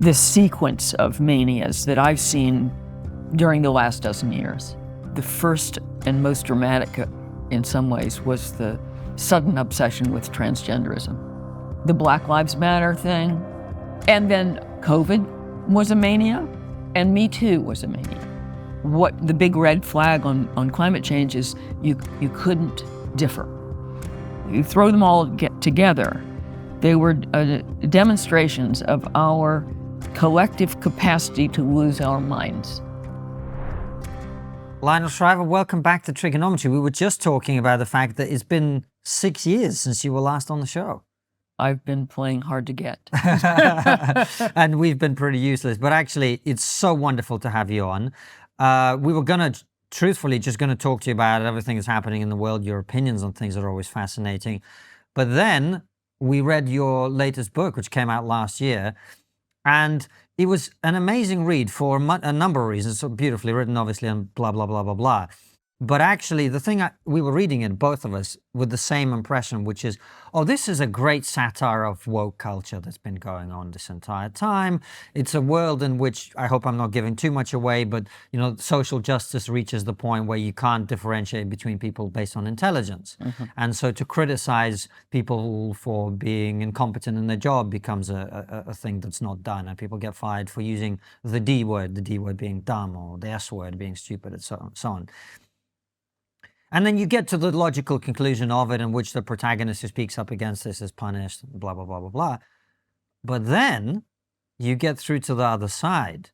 this sequence of manias that I've seen during the last dozen years. The first and most dramatic in some ways was the sudden obsession with transgenderism. The Black Lives Matter thing, and then COVID was a mania, and Me Too was a mania. What the big red flag on climate change is you couldn't differ. You throw them all together, they were demonstrations of our collective capacity to lose our minds. Lionel Shriver, welcome back to TRIGGERnometry. We were just talking about the fact that it's been 6 years since you were last on the show. I've been playing hard to get. And we've been pretty useless, but actually it's so wonderful to have you on. We were going to, truthfully, just going to talk to you about everything that's happening in the world. Your opinions on things are always fascinating. But then we read your latest book, which came out last year. And it was an amazing read for a number of reasons. So beautifully written, obviously, and blah, blah, blah, blah, blah. But actually, the thing we were reading it, both of us, with the same impression, which is, oh, this is a great satire of woke culture that's been going on this entire time. It's a world in which, I hope I'm not giving too much away, but you know, social justice reaches the point where you can't differentiate between people based on intelligence. Mm-hmm. And so to criticize people for being incompetent in their job becomes a thing that's not done. And people get fired for using the D word being dumb, or the S word being stupid, and so on. And then you get to the logical conclusion of it, in which the protagonist who speaks up against this is punished, blah, blah, blah, blah, blah. But then you get through to the other side,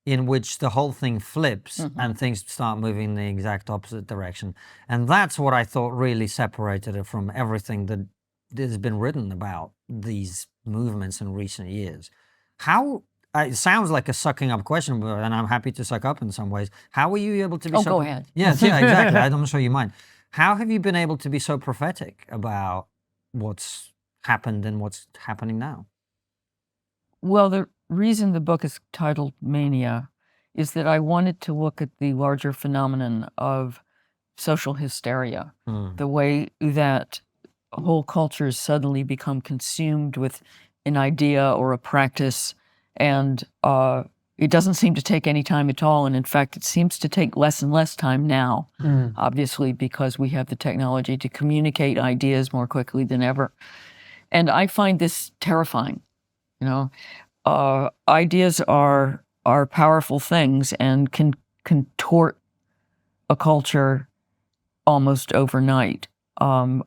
in which the whole thing flips, mm-hmm. and things start moving in the exact opposite direction. And that's what I thought really separated it from everything that has been written about these movements in recent years. How... It sounds like a sucking up question, and I'm happy to suck up in some ways. How were you able to be so... go ahead. Yes, yeah, exactly. I'm sure you mind. How have you been able to be so prophetic about what's happened and what's happening now? Well, the reason the book is titled Mania is that I wanted to look at the larger phenomenon of social hysteria, the way that whole cultures suddenly become consumed with an idea or a practice, and it doesn't seem to take any time at all. And in fact, it seems to take less and less time now, obviously, because we have the technology to communicate ideas more quickly than ever. And I find this terrifying. You know, ideas are powerful things and can contort a culture almost overnight. I'm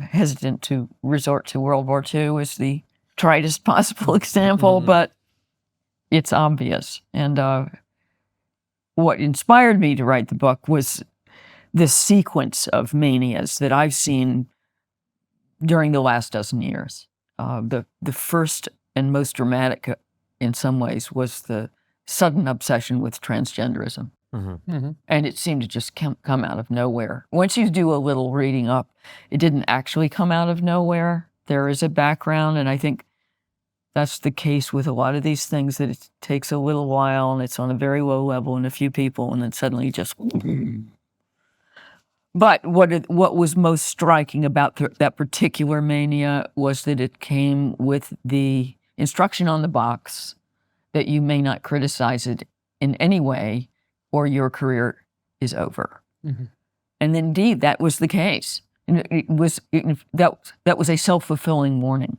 hesitant to resort to World War II as the tritest possible example, but it's obvious. And what inspired me to write the book was this sequence of manias that I've seen during the last dozen years. The first and most dramatic in some ways was the sudden obsession with transgenderism. Mm-hmm. Mm-hmm. And it seemed to just come out of nowhere. Once you do a little reading up, it didn't actually come out of nowhere. There is a background, and I think that's the case with a lot of these things, that it takes a little while and it's on a very low level in a few people, and then suddenly just... But what was most striking about that particular mania was that it came with the instruction on the box that you may not criticize it in any way or your career is over. Mm-hmm. And indeed, that was the case. And that was a self-fulfilling warning.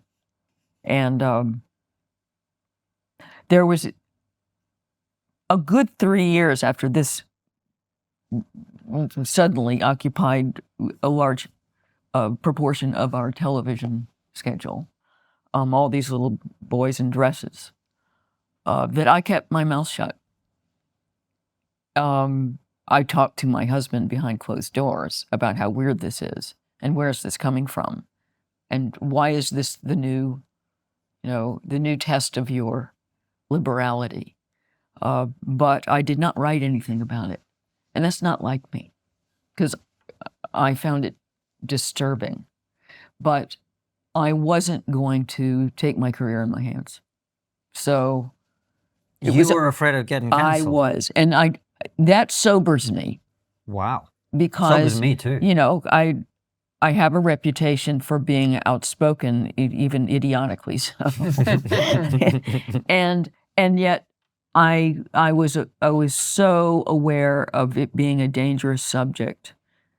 And there was a good 3 years after this suddenly occupied a large proportion of our television schedule, all these little boys in dresses, that I kept my mouth shut. I talked to my husband behind closed doors about how weird this is, and where is this coming from, and why is this the new test of your liberality. But I did not write anything about it. And that's not like me, because I found it disturbing. But I wasn't going to take my career in my hands. So you were afraid of getting canceled. I was. And that sobers me. Wow. Because, sobers me too. You know, I have a reputation for being outspoken, even idiotically so. and yet I was so aware of it being a dangerous subject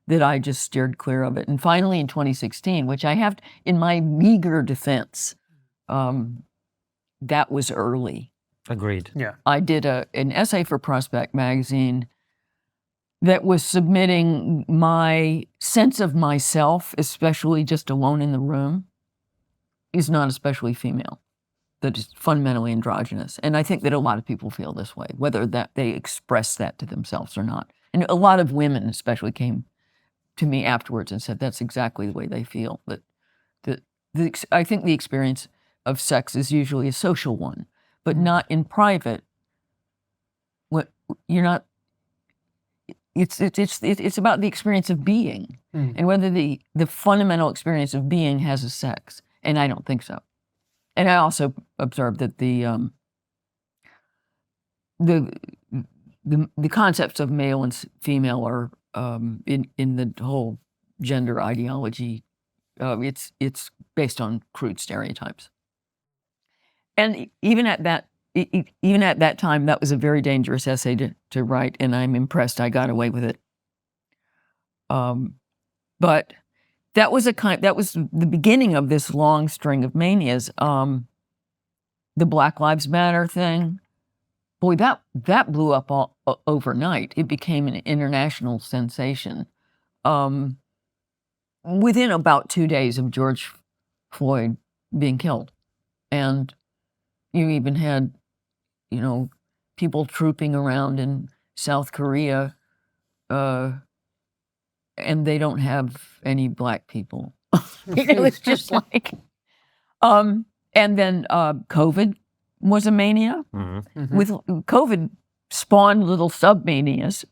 that I just steered clear of it. And finally in 2016, which I have, in my meager defense, that was early. Agreed. Yeah. I did an essay for Prospect magazine that was submitting my sense of myself, especially just alone in the room, is not especially female, that is fundamentally androgynous. And I think that a lot of people feel this way, whether that they express that to themselves or not. And a lot of women especially came to me afterwards and said that's exactly the way they feel. I think the experience of sex is usually a social one, but not in private. You're not. It's about the experience of being, and whether the fundamental experience of being has a sex, and I don't think so. And I also observed that the concepts of male and female are in the whole gender ideology. It's based on crude stereotypes, and even at that time, that was a very dangerous essay to write, and I'm impressed I got away with it. But that was the beginning of this long string of manias. The Black Lives Matter thing, boy, that blew up all overnight. It became an international sensation. Within about 2 days of George Floyd being killed, and you even had, people trooping around in South Korea, and they don't have any black people. It was just like, and then COVID was a mania. With COVID spawned little sub-manias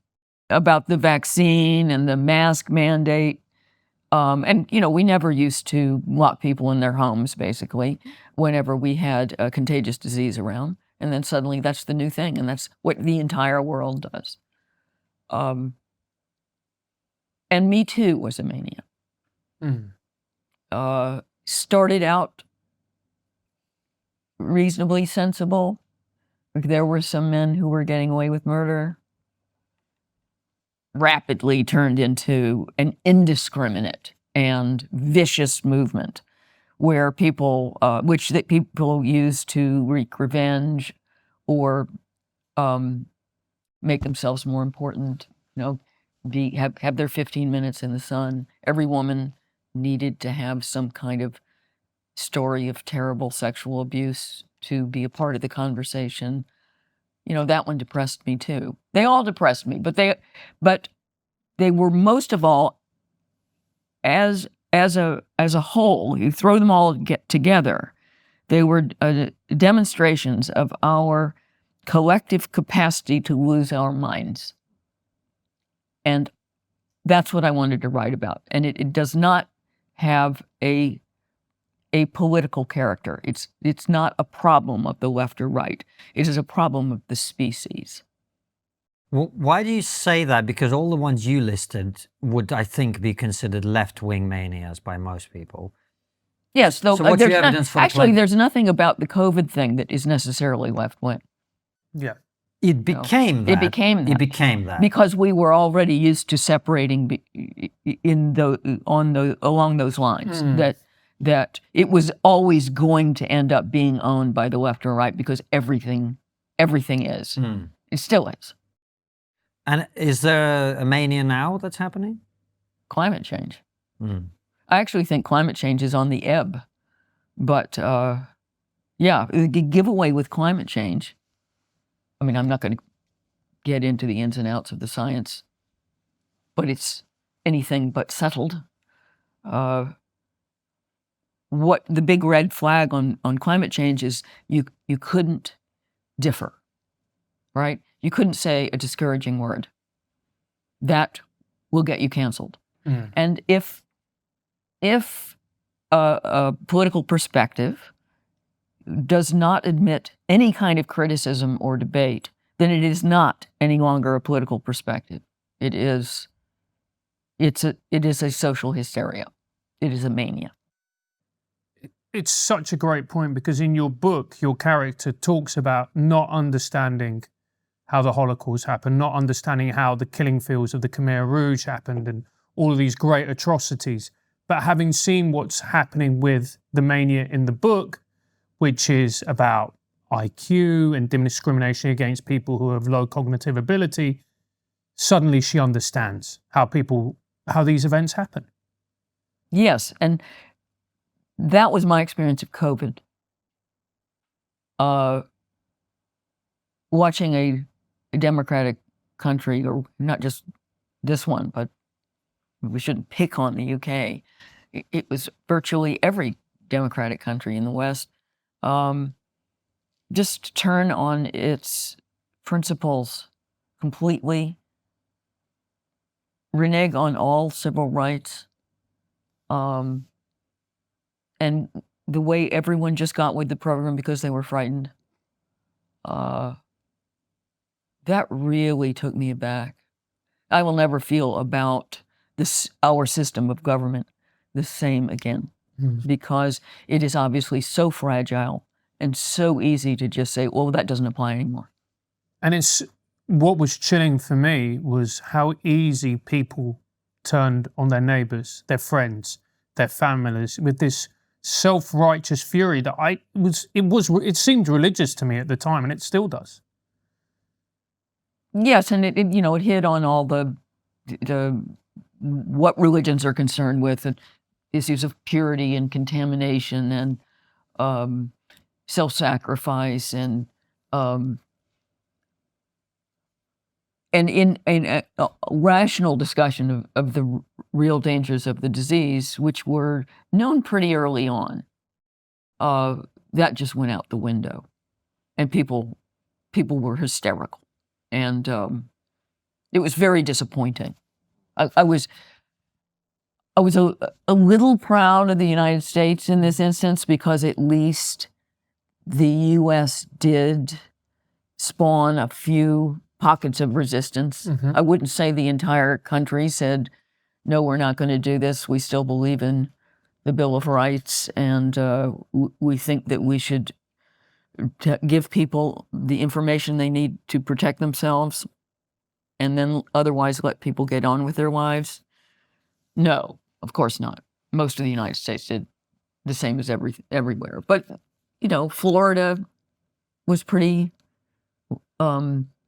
about the vaccine and the mask mandate. And, we never used to lock people in their homes, basically, whenever we had a contagious disease around. And then suddenly that's the new thing, and that's what the entire world does. And Me Too was a mania. Started out reasonably sensible. There were some men who were getting away with murder. Rapidly turned into an indiscriminate and vicious movement where people use to wreak revenge or make themselves more important, have their 15 minutes in the sun. Every woman needed to have some kind of story of terrible sexual abuse to be a part of the conversation. That one depressed me too. They all depressed me, but they were most of all, as a whole, you throw them all together, they were demonstrations of our collective capacity to lose our minds. And that's what I wanted to write about. And it does not have a political character. It's not a problem of the left or right. It is a problem of the species. Well, why do you say that? Because all the ones you listed would, I think, be considered left-wing manias by most people. Yes, though. So what's your evidence for actually, there's nothing about the COVID thing that is necessarily left-wing. Yeah. It became that. It became that. It became that. Because we were already used to separating along those lines. That it was always going to end up being owned by the left or right because everything is. It still is. And is there a mania now that's happening? Climate change. I actually think climate change is on the ebb. But, the giveaway with climate change, I mean, I'm not going to get into the ins and outs of the science, but it's anything but settled. What the big red flag on climate change is you couldn't differ, right? You couldn't say a discouraging word. That will get you canceled. And if a political perspective does not admit any kind of criticism or debate, then it is not any longer a political perspective. It is a social hysteria. it is a mania. It's such a great point, because in your book, your character talks about not understanding how the Holocaust happened, not understanding how the killing fields of the Khmer Rouge happened and all of these great atrocities. But having seen what's happening with the mania in the book, which is about IQ and discrimination against people who have low cognitive ability, suddenly she understands how these events happen. Yes, and that was my experience of COVID. Watching a democratic country, or not just this one, but we shouldn't pick on the UK. It was virtually every democratic country in the West just turn on its principles completely, renege on all civil rights, and the way everyone just got with the program because they were frightened. That really took me aback. I will never feel about our system of government the same again, because it is obviously so fragile and so easy to just say, well, that doesn't apply anymore. And what was chilling for me was how easy people turned on their neighbors, their friends, their families, with this self-righteous fury that it seemed religious to me at the time, and it still does. Yes, and it hit on all the what religions are concerned with, and issues of purity and contamination and self-sacrifice, and in a rational discussion of the real dangers of the disease, which were known pretty early on, that just went out the window, and people were hysterical, and it was very disappointing. I was a little proud of the United States in this instance, because at least the U.S. did spawn a few pockets of resistance. Mm-hmm. I wouldn't say the entire country said, no, we're not going to do this. We still believe in the Bill of Rights, and we think that we should give people the information they need to protect themselves, and then otherwise let people get on with their lives. No, of course not. Most of the United States did the same as everywhere. But, Florida was pretty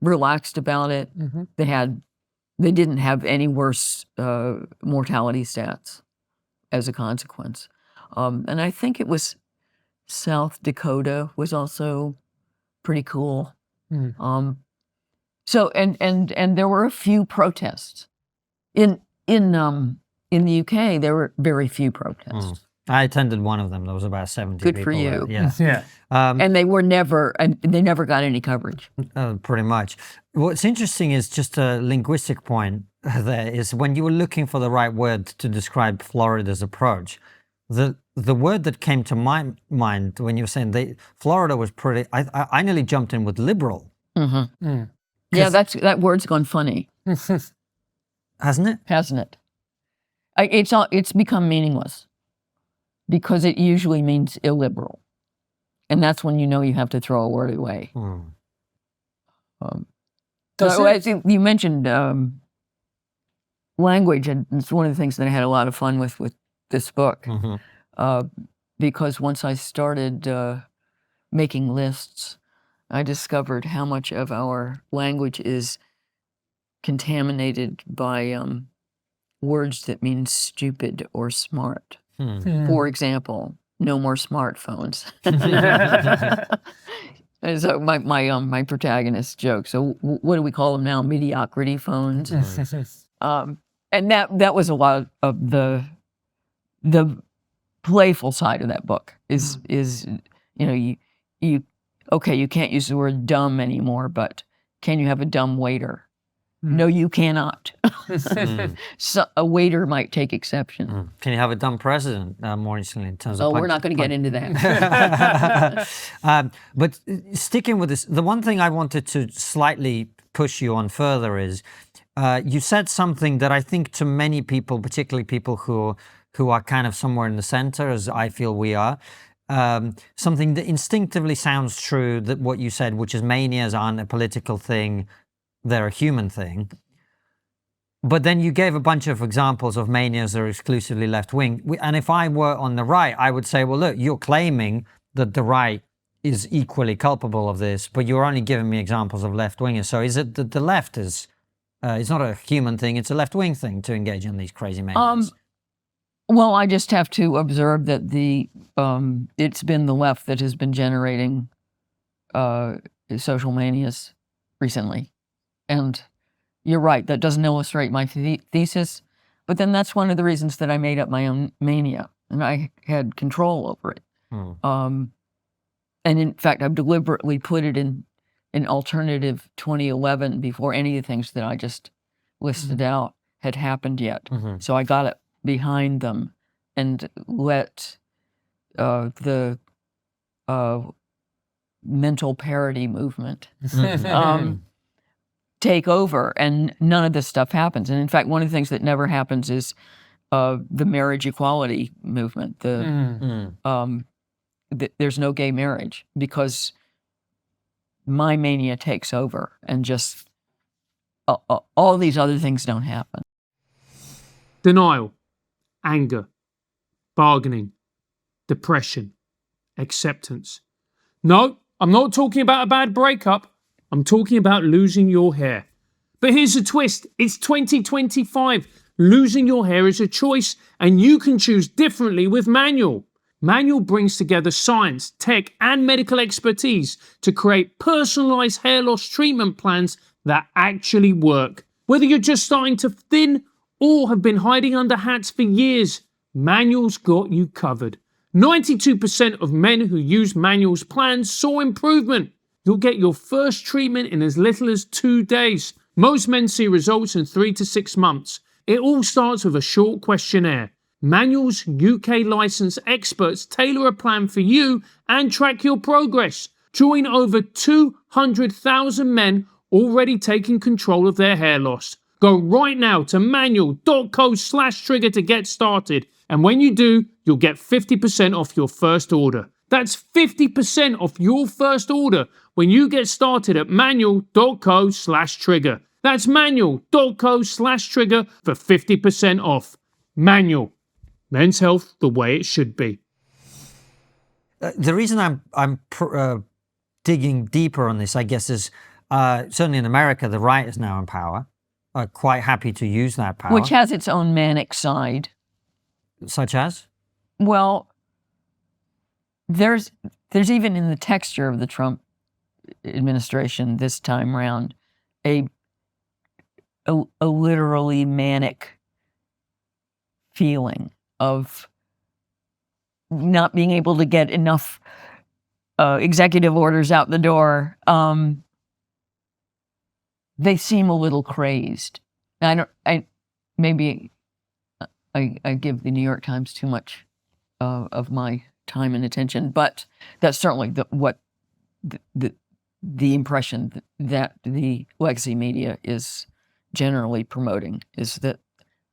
relaxed about it. Mm-hmm. They didn't have any worse mortality stats as a consequence. And I think it was South Dakota was also pretty cool. Mm. So and there were a few protests. In the UK, there were very few protests. I attended one of them. There was about 70 Good people for you. there. Yeah. Yeah. And they never got any coverage. Pretty much. What's interesting is just a linguistic point there, is when you were looking for the right word to describe Florida's approach, the word that came to my mind when you were saying Florida was pretty, I nearly jumped in with liberal. Mm-hmm. Mm. Yeah, that word's gone funny. Hasn't it? Hasn't it? It's become meaningless, because it usually means illiberal. And that's when you have to throw a word away. You mentioned language, and it's one of the things that I had a lot of fun with this book. Mm-hmm. Because once I started making lists, I discovered how much of our language is contaminated by words that mean stupid or smart. For example, no more smartphones. And so my protagonist joke. So what do we call them now? Mediocrity phones. And that was a lot of the playful side of that book. Is you can't use the word dumb anymore, but can you have a dumb waiter? No, you cannot. So a waiter might take exception. Can you have a dumb president, more recently, in terms of... we're not going to get into that. But sticking with this, the one thing I wanted to slightly push you on further is, you said something that I think to many people, particularly people who who are kind of somewhere in the center, as I feel we are. Something that instinctively sounds true, that what you said, which is manias aren't a political thing, they're a human thing. But then you gave a bunch of examples of manias that are exclusively left-wing. And if I were on the right, I would say, well, look, you're claiming that the right is equally culpable of this, but you're only giving me examples of left-wingers. So is it that the left is, it's not a human thing, it's a left-wing thing to engage in these crazy manias? Well, I just have to observe that it's been the left that has been generating social manias recently. And you're right, that doesn't illustrate my thesis, but then that's one of the reasons that I made up my own mania, and I had control over it. And in fact, I've deliberately put it in alternative 2011 before any of the things that I just listed out had happened yet. So I got it behind them and let the mental parody movement take over, and none of this stuff happens. And in fact, one of the things that never happens is the marriage equality movement. There's no gay marriage because my mania takes over, and just all these other things don't happen. Denial, anger, bargaining, depression, acceptance. No, I'm not talking about a bad breakup. I'm talking about losing your hair. But here's the twist. It's 2025. Losing your hair is a choice, and you can choose differently with Manual. Manual brings together science, tech, and medical expertise to create personalized hair loss treatment plans that actually work. Whether you're just starting to thin or have been hiding under hats for years, Manual's got you covered. 92% of men who use Manual's plans saw improvement. You'll get your first treatment in as little as 2 days. Most men see results in 3 to 6 months. It all starts with a short questionnaire. Manual's UK licensed experts tailor a plan for you and track your progress. Join over 200,000 men already taking control of their hair loss. Go right now to manual.co/trigger to get started. And when you do, you'll get 50% off your first order. That's 50% off your first order when you get started at manual.co/trigger. That's manual.co/trigger for 50% off. Manual. Men's health the way it should be. The reason I'm digging deeper on this, I guess, is certainly in America, the right is now in power. Quite happy to use that power. Which has its own manic side. Such as? Well, there's even in the texture of the Trump administration this time round a literally manic feeling of not being able to get enough executive orders out the door. They seem a little crazed. Maybe I give the New York Times too much of my time and attention, but that's certainly the impression that the legacy media is generally promoting, is that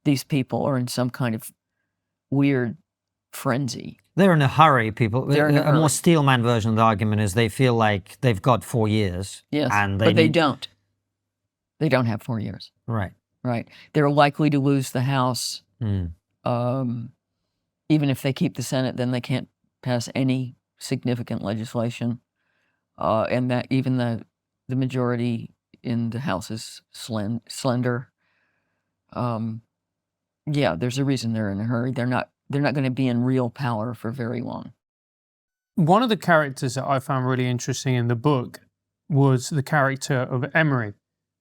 these people are in some kind of weird frenzy. They're in a hurry, people. They're in a more hurry. Steelman version of the argument is they feel like they've got 4 years. Yes, and but they don't. They don't have 4 years. Right. Right. They're likely to lose the House. Even if they keep the Senate, then they can't pass any significant legislation. And that even the majority in the House is slender. Yeah, there's a reason they're in a hurry. They're not going to be in real power for very long. One of the characters that I found really interesting in the book was the character of Emery,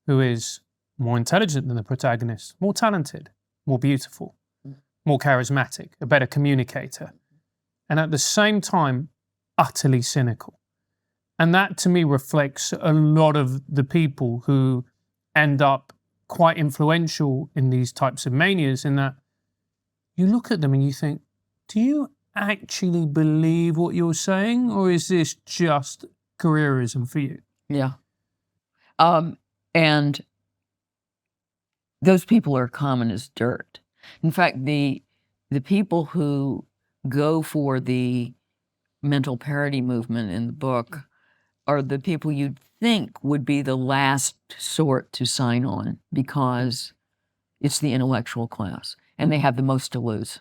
who is more intelligent than the protagonist, more talented, more beautiful, more charismatic, a better communicator, and at the same time, utterly cynical. And that to me reflects a lot of the people who end up quite influential in these types of manias, in that you look at them and you think, do you actually believe what you're saying, or is this just careerism for you? Yeah. And those people are common as dirt. In fact, the the people who go for the mental parity movement in the book are the people you'd think would be the last sort to sign on, because it's the intellectual class and they have the most to lose.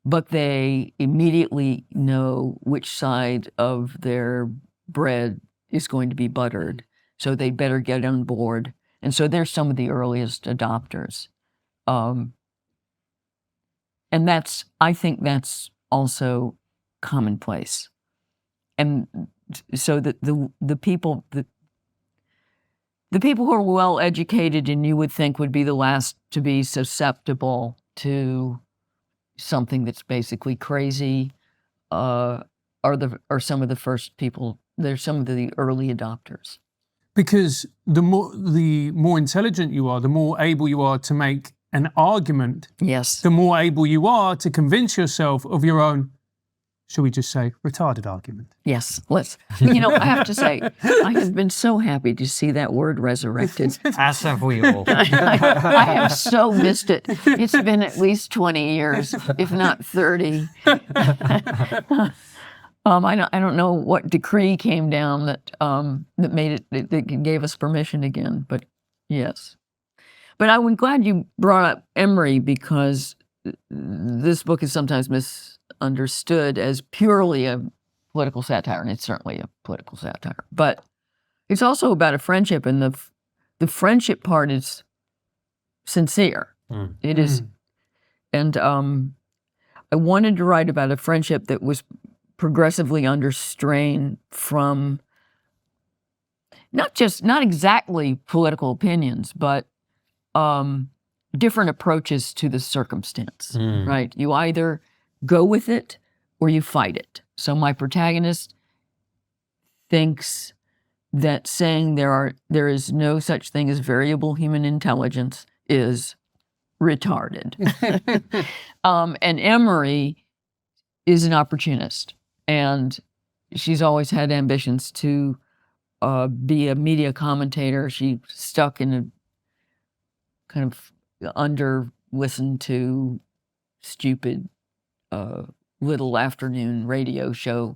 But they immediately know which side of their bread is going to be buttered, so they better get on board. And so they're some of the earliest adopters. And I think that's also commonplace. And so that the people who are well educated and you would think would be the last to be susceptible to something that's basically crazy are some of the first people. They're some of the early adopters. Because the more intelligent you are, the more able you are to make an argument. Yes. The more able you are to convince yourself of your own, shall we just say, retarded argument. Yes. I have to say, I have been so happy to see that word resurrected. As have we all. I have so missed it. It's been at least 20 years, if not 30. I don't know what decree came down that made it, that gave us permission again, but yes. But I'm glad you brought up Emery, because this book is sometimes misunderstood as purely a political satire, and it's certainly a political satire. But it's also about a friendship, and the friendship part is sincere. It is, and I wanted to write about a friendship that was progressively under strain from not exactly political opinions, but different approaches to the circumstance, right? You either go with it or you fight it. So my protagonist thinks that saying there is no such thing as variable human intelligence is retarded. And Emery is an opportunist, and she's always had ambitions to be a media commentator. She stuck in a kind of listened to stupid little afternoon radio show,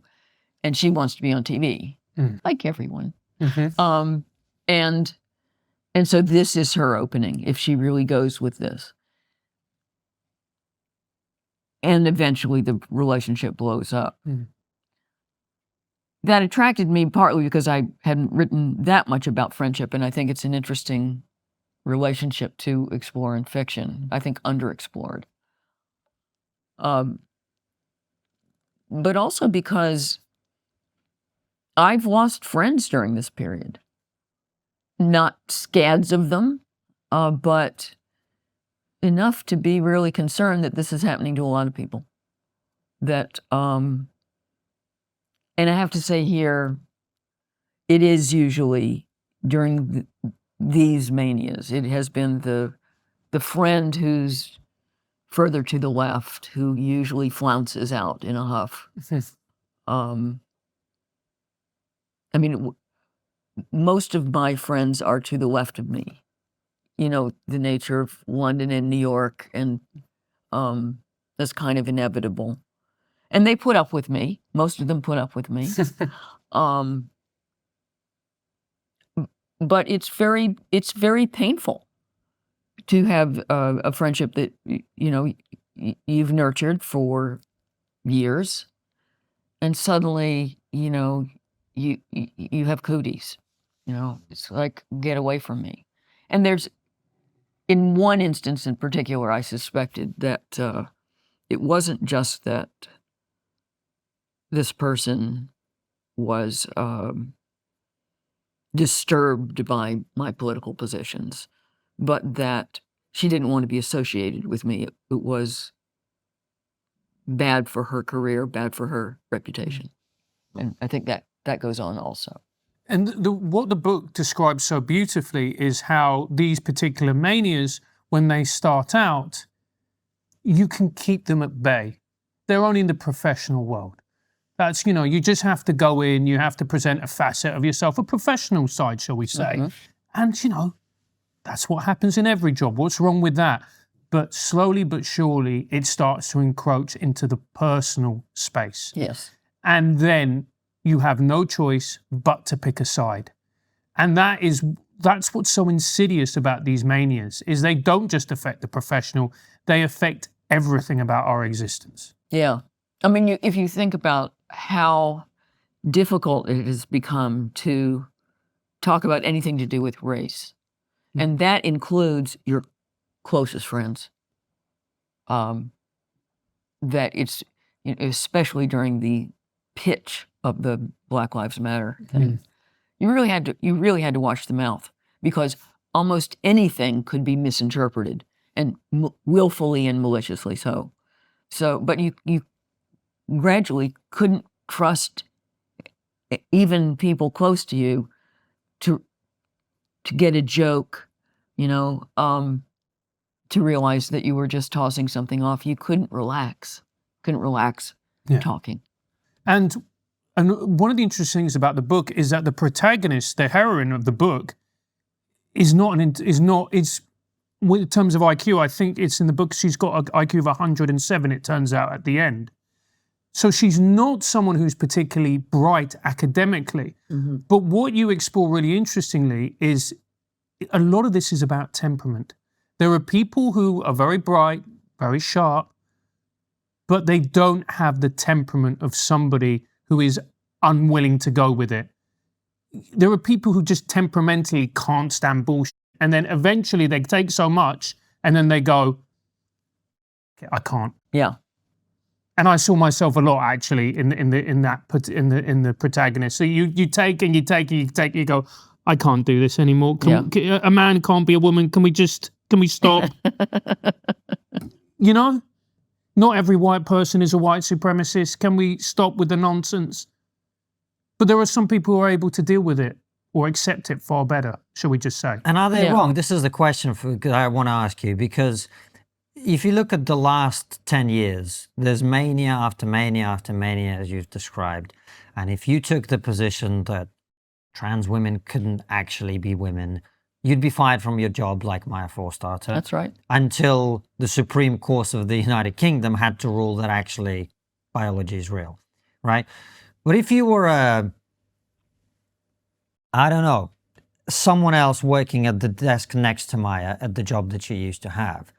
and she wants to be on TV, like everyone. And so this is her opening, if she really goes with this. And eventually the relationship blows up. That attracted me partly because I hadn't written that much about friendship, and I think it's an interesting relationship to explore in fiction. I think underexplored. But also because I've lost friends during this period. Not scads of them, but enough to be really concerned that this is happening to a lot of people. That, and I have to say here, it is usually during these manias, it has been the friend who's further to the left, who usually flounces out in a huff. I mean, most of my friends are to the left of me. You know, the nature of London and New York, and that's kind of inevitable. And they put up with me. Most of them put up with me. But it's very painful to have a friendship that you've nurtured for years, and suddenly you have cooties. It's like, get away from me. And there's, in one instance in particular, I suspected that it wasn't just that this person was disturbed by my political positions, but that she didn't want to be associated with me. It was bad for her career, bad for her reputation. And I think that goes on also. And what the book describes so beautifully is how these particular manias, when they start out, you can keep them at bay. They're only in the professional world. That's, you just have to go in, you have to present a facet of yourself, a professional side, shall we say. And, that's what happens in every job. What's wrong with that? but slowly but surely it starts to encroach into the personal space. Yes. And then you have no choice but to pick a side. And that's what's so insidious about these manias, is they don't just affect the professional, they affect everything about our existence. Yeah. I mean, if you think about how difficult it has become to talk about anything to do with race, and that includes your closest friends, that it's, especially during the pitch of the Black Lives Matter thing, you really had to watch the mouth, because almost anything could be misinterpreted, and willfully and maliciously so. But you gradually couldn't trust even people close to you to get a joke, to realize that you were just tossing something off. You couldn't relax talking. And one of the interesting things about the book is that the protagonist, the heroine of the book, is not in terms of IQ, I think it's in the book, she's got an IQ of 107, it turns out, at the end. So she's not someone who's particularly bright academically. But what you explore really interestingly is a lot of this is about temperament. There are people who are very bright, very sharp, but they don't have the temperament of somebody who is unwilling to go with it. There are people who just temperamentally can't stand bullshit. And then eventually they take so much and then they go, I can't. Yeah. And I saw myself a lot actually in the protagonist. So you take and you take and you take, you go, I can't do this anymore. A man can't be a woman. Can we stop? Not every white person is a white supremacist. Can we stop with the nonsense? But there are some people who are able to deal with it or accept it far better, shall we just say. And are they wrong? This is the question I want to ask you, because if you look at the last 10 years, there's mania after mania after mania, as you've described. And if you took the position that trans women couldn't actually be women, you'd be fired from your job like Maya Forstater. That's right. Until the Supreme Court of the United Kingdom had to rule that actually biology is real, right? But if you were someone else working at the desk next to Maya at the job that she used to have,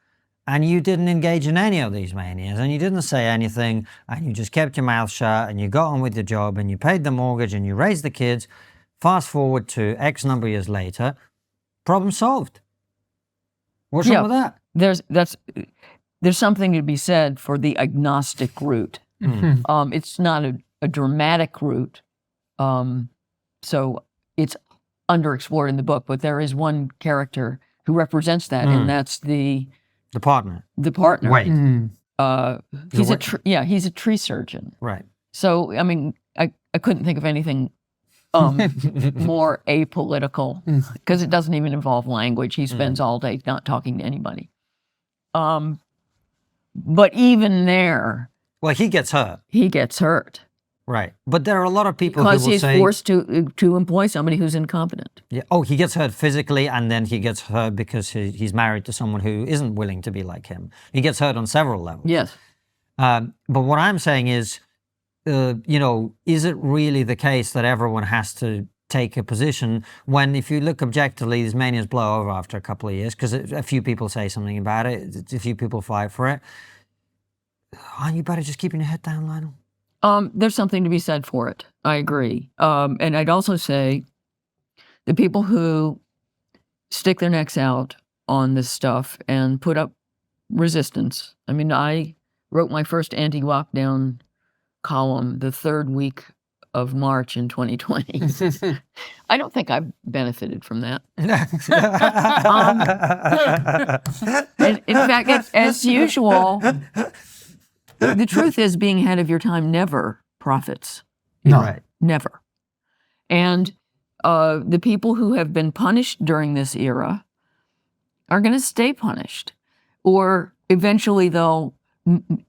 and you didn't engage in any of these manias, and you didn't say anything, and you just kept your mouth shut, and you got on with your job, and you paid the mortgage, and you raised the kids, fast forward to X number of years later, problem solved. What's wrong with that? There's something to be said for the agnostic route. It's not a dramatic route, so it's underexplored in the book. But there is one character who represents that, and that's the partner. The partner. Wait. He's a tree surgeon. Right. So I mean, I couldn't think of anything more apolitical, because it doesn't even involve language. He spends all day not talking to anybody. But even there, well, he gets hurt. He gets hurt. Right. But there are a lot of people because who will say... Because he's forced to employ somebody who's incompetent. Yeah. Oh, he gets hurt physically, and then he gets hurt because he's married to someone who isn't willing to be like him. He gets hurt on several levels. Yes. But what I'm saying is, is it really the case that everyone has to take a position when, if you look objectively, these manias blow over after a couple of years because a few people say something about it, a few people fight for it? Aren't you better just keeping your head down, Lionel? There's something to be said for it. I agree. And I'd also say the people who stick their necks out on this stuff and put up resistance. I mean, I wrote my first anti-lockdown column the third week of March in 2020. I don't think I've benefited from that. And in fact, as usual, the truth is, being ahead of your time never profits. No. Right. Never. And the people who have been punished during this era are going to stay punished. Or eventually they'll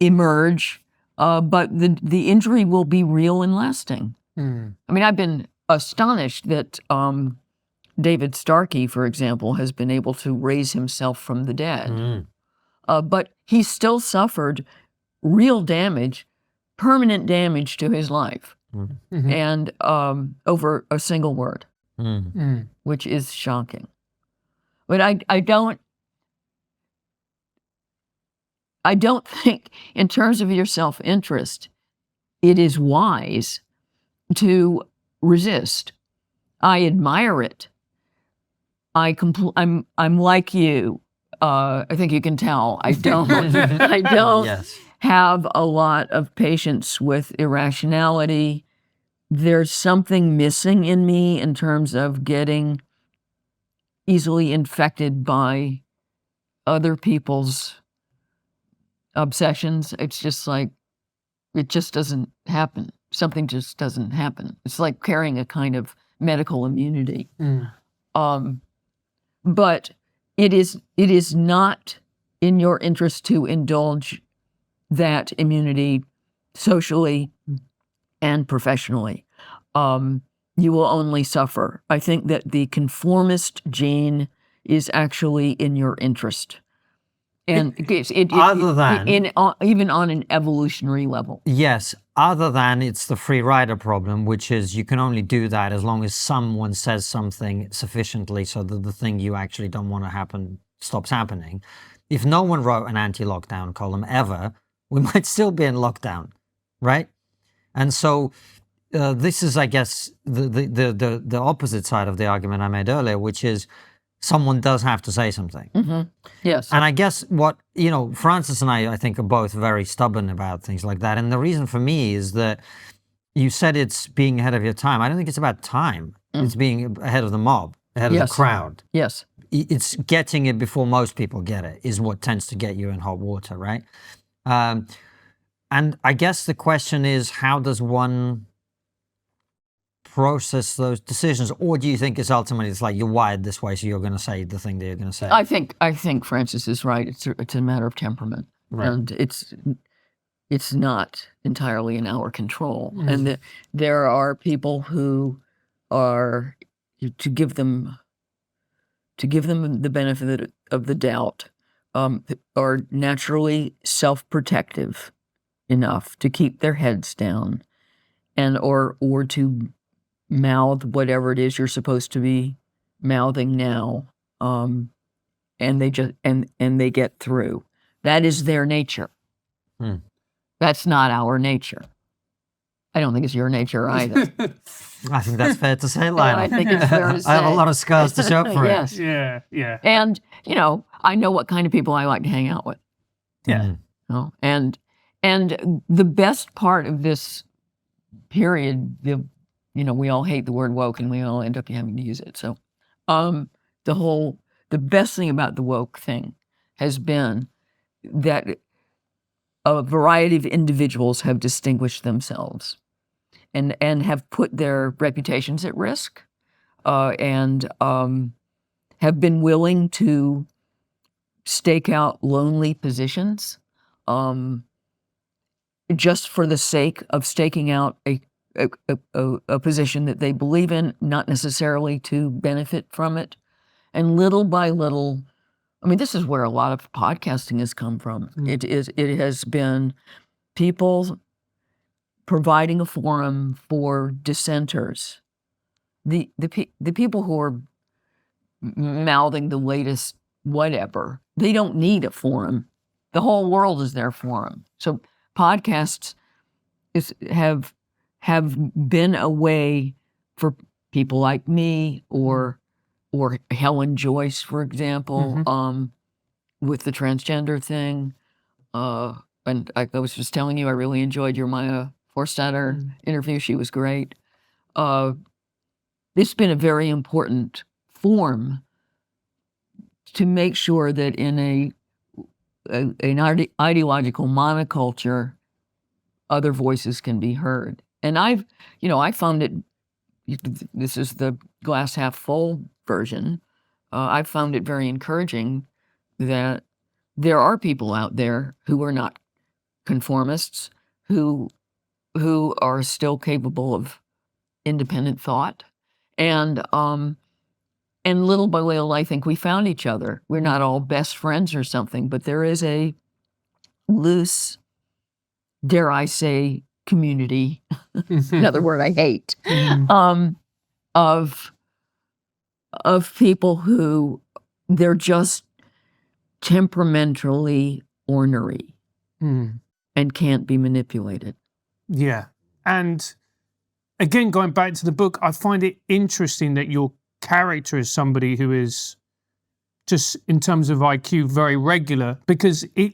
emerge, but the injury will be real and lasting. I mean, I've been astonished that David Starkey, for example, has been able to raise himself from the dead. but he still suffered real damage, permanent damage to his life, and over a single word, which is shocking. But I don't think, in terms of your self-interest, it is wise to resist. I admire it. I'm like you. I think you can tell. I don't. I don't Yes. have a lot of patience with irrationality. There's something missing in me in terms of getting easily infected by other people's obsessions. It's just like, it just doesn't happen. Something just doesn't happen. It's like carrying a kind of medical immunity. But it is not in your interest to indulge that immunity socially and professionally. You will only suffer. I think that the conformist gene is actually in your interest. And Other than- even on an evolutionary level. Yes, other than it's the free rider problem, which is you can only do that as long as someone says something sufficiently so that the thing you actually don't want to happen stops happening. If no one wrote an anti-lockdown column ever, we might still be in lockdown, right? And so this is, I guess, the opposite side of the argument I made earlier, which is someone does have to say something. Yes. And I guess Francis and I think, are both very stubborn about things like that. And the reason for me is that you said it's being ahead of your time. I don't think it's about time. It's being ahead of the mob, ahead of the crowd. Yes. It's getting it before most people get it is what tends to get you in hot water, right? And I guess the question is, how does one process those decisions? Or do you think it's ultimately, it's like you're wired this way, so you're going to say the thing that you're going to say? I think Francis is right. It's a matter of temperament, Right. and it's not entirely in our control. And there are people who are, to give them the benefit of the doubt, are naturally self-protective enough to keep their heads down, and or to mouth whatever it is you're supposed to be mouthing now, and they just and they get through. That is their nature. That's not our nature. I don't think it's your nature either. I think that's fair to say, Lionel. I think it's fair to say. I have a lot of scars to show up for Yes. Yeah, yeah. And I know what kind of people I like to hang out with. Yeah. And the best part of this period, we all hate the word woke, and we all end up having to use it. So, the best thing about the woke thing has been that a variety of individuals have distinguished themselves and have put their reputations at risk, and have been willing to stake out lonely positions, just for the sake of staking out a position that they believe in, not necessarily to benefit from it. And little by little, I mean, this is where a lot of podcasting has come from. It has been people providing a forum for dissenters. The people who are mouthing the latest whatever, they don't need a forum. The whole world is their forum. So podcasts have been a way for people like me or Helen Joyce, for example, with the transgender thing. And I was just telling you, I really enjoyed your Maya Forstater interview. She was great. It's been a very important form to make sure that in an ideological monoculture, other voices can be heard. And I found it, this is the glass half full version, I found it very encouraging that there are people out there who are not conformists, who are still capable of independent thought, and And little by little, I think we found each other. We're not all best friends or something, but there is a loose, dare I say, community, another word I hate, of people who they're just temperamentally ornery and can't be manipulated. Yeah. And again, going back to the book, I find it interesting that your character is somebody who is just, in terms of IQ, very regular, because it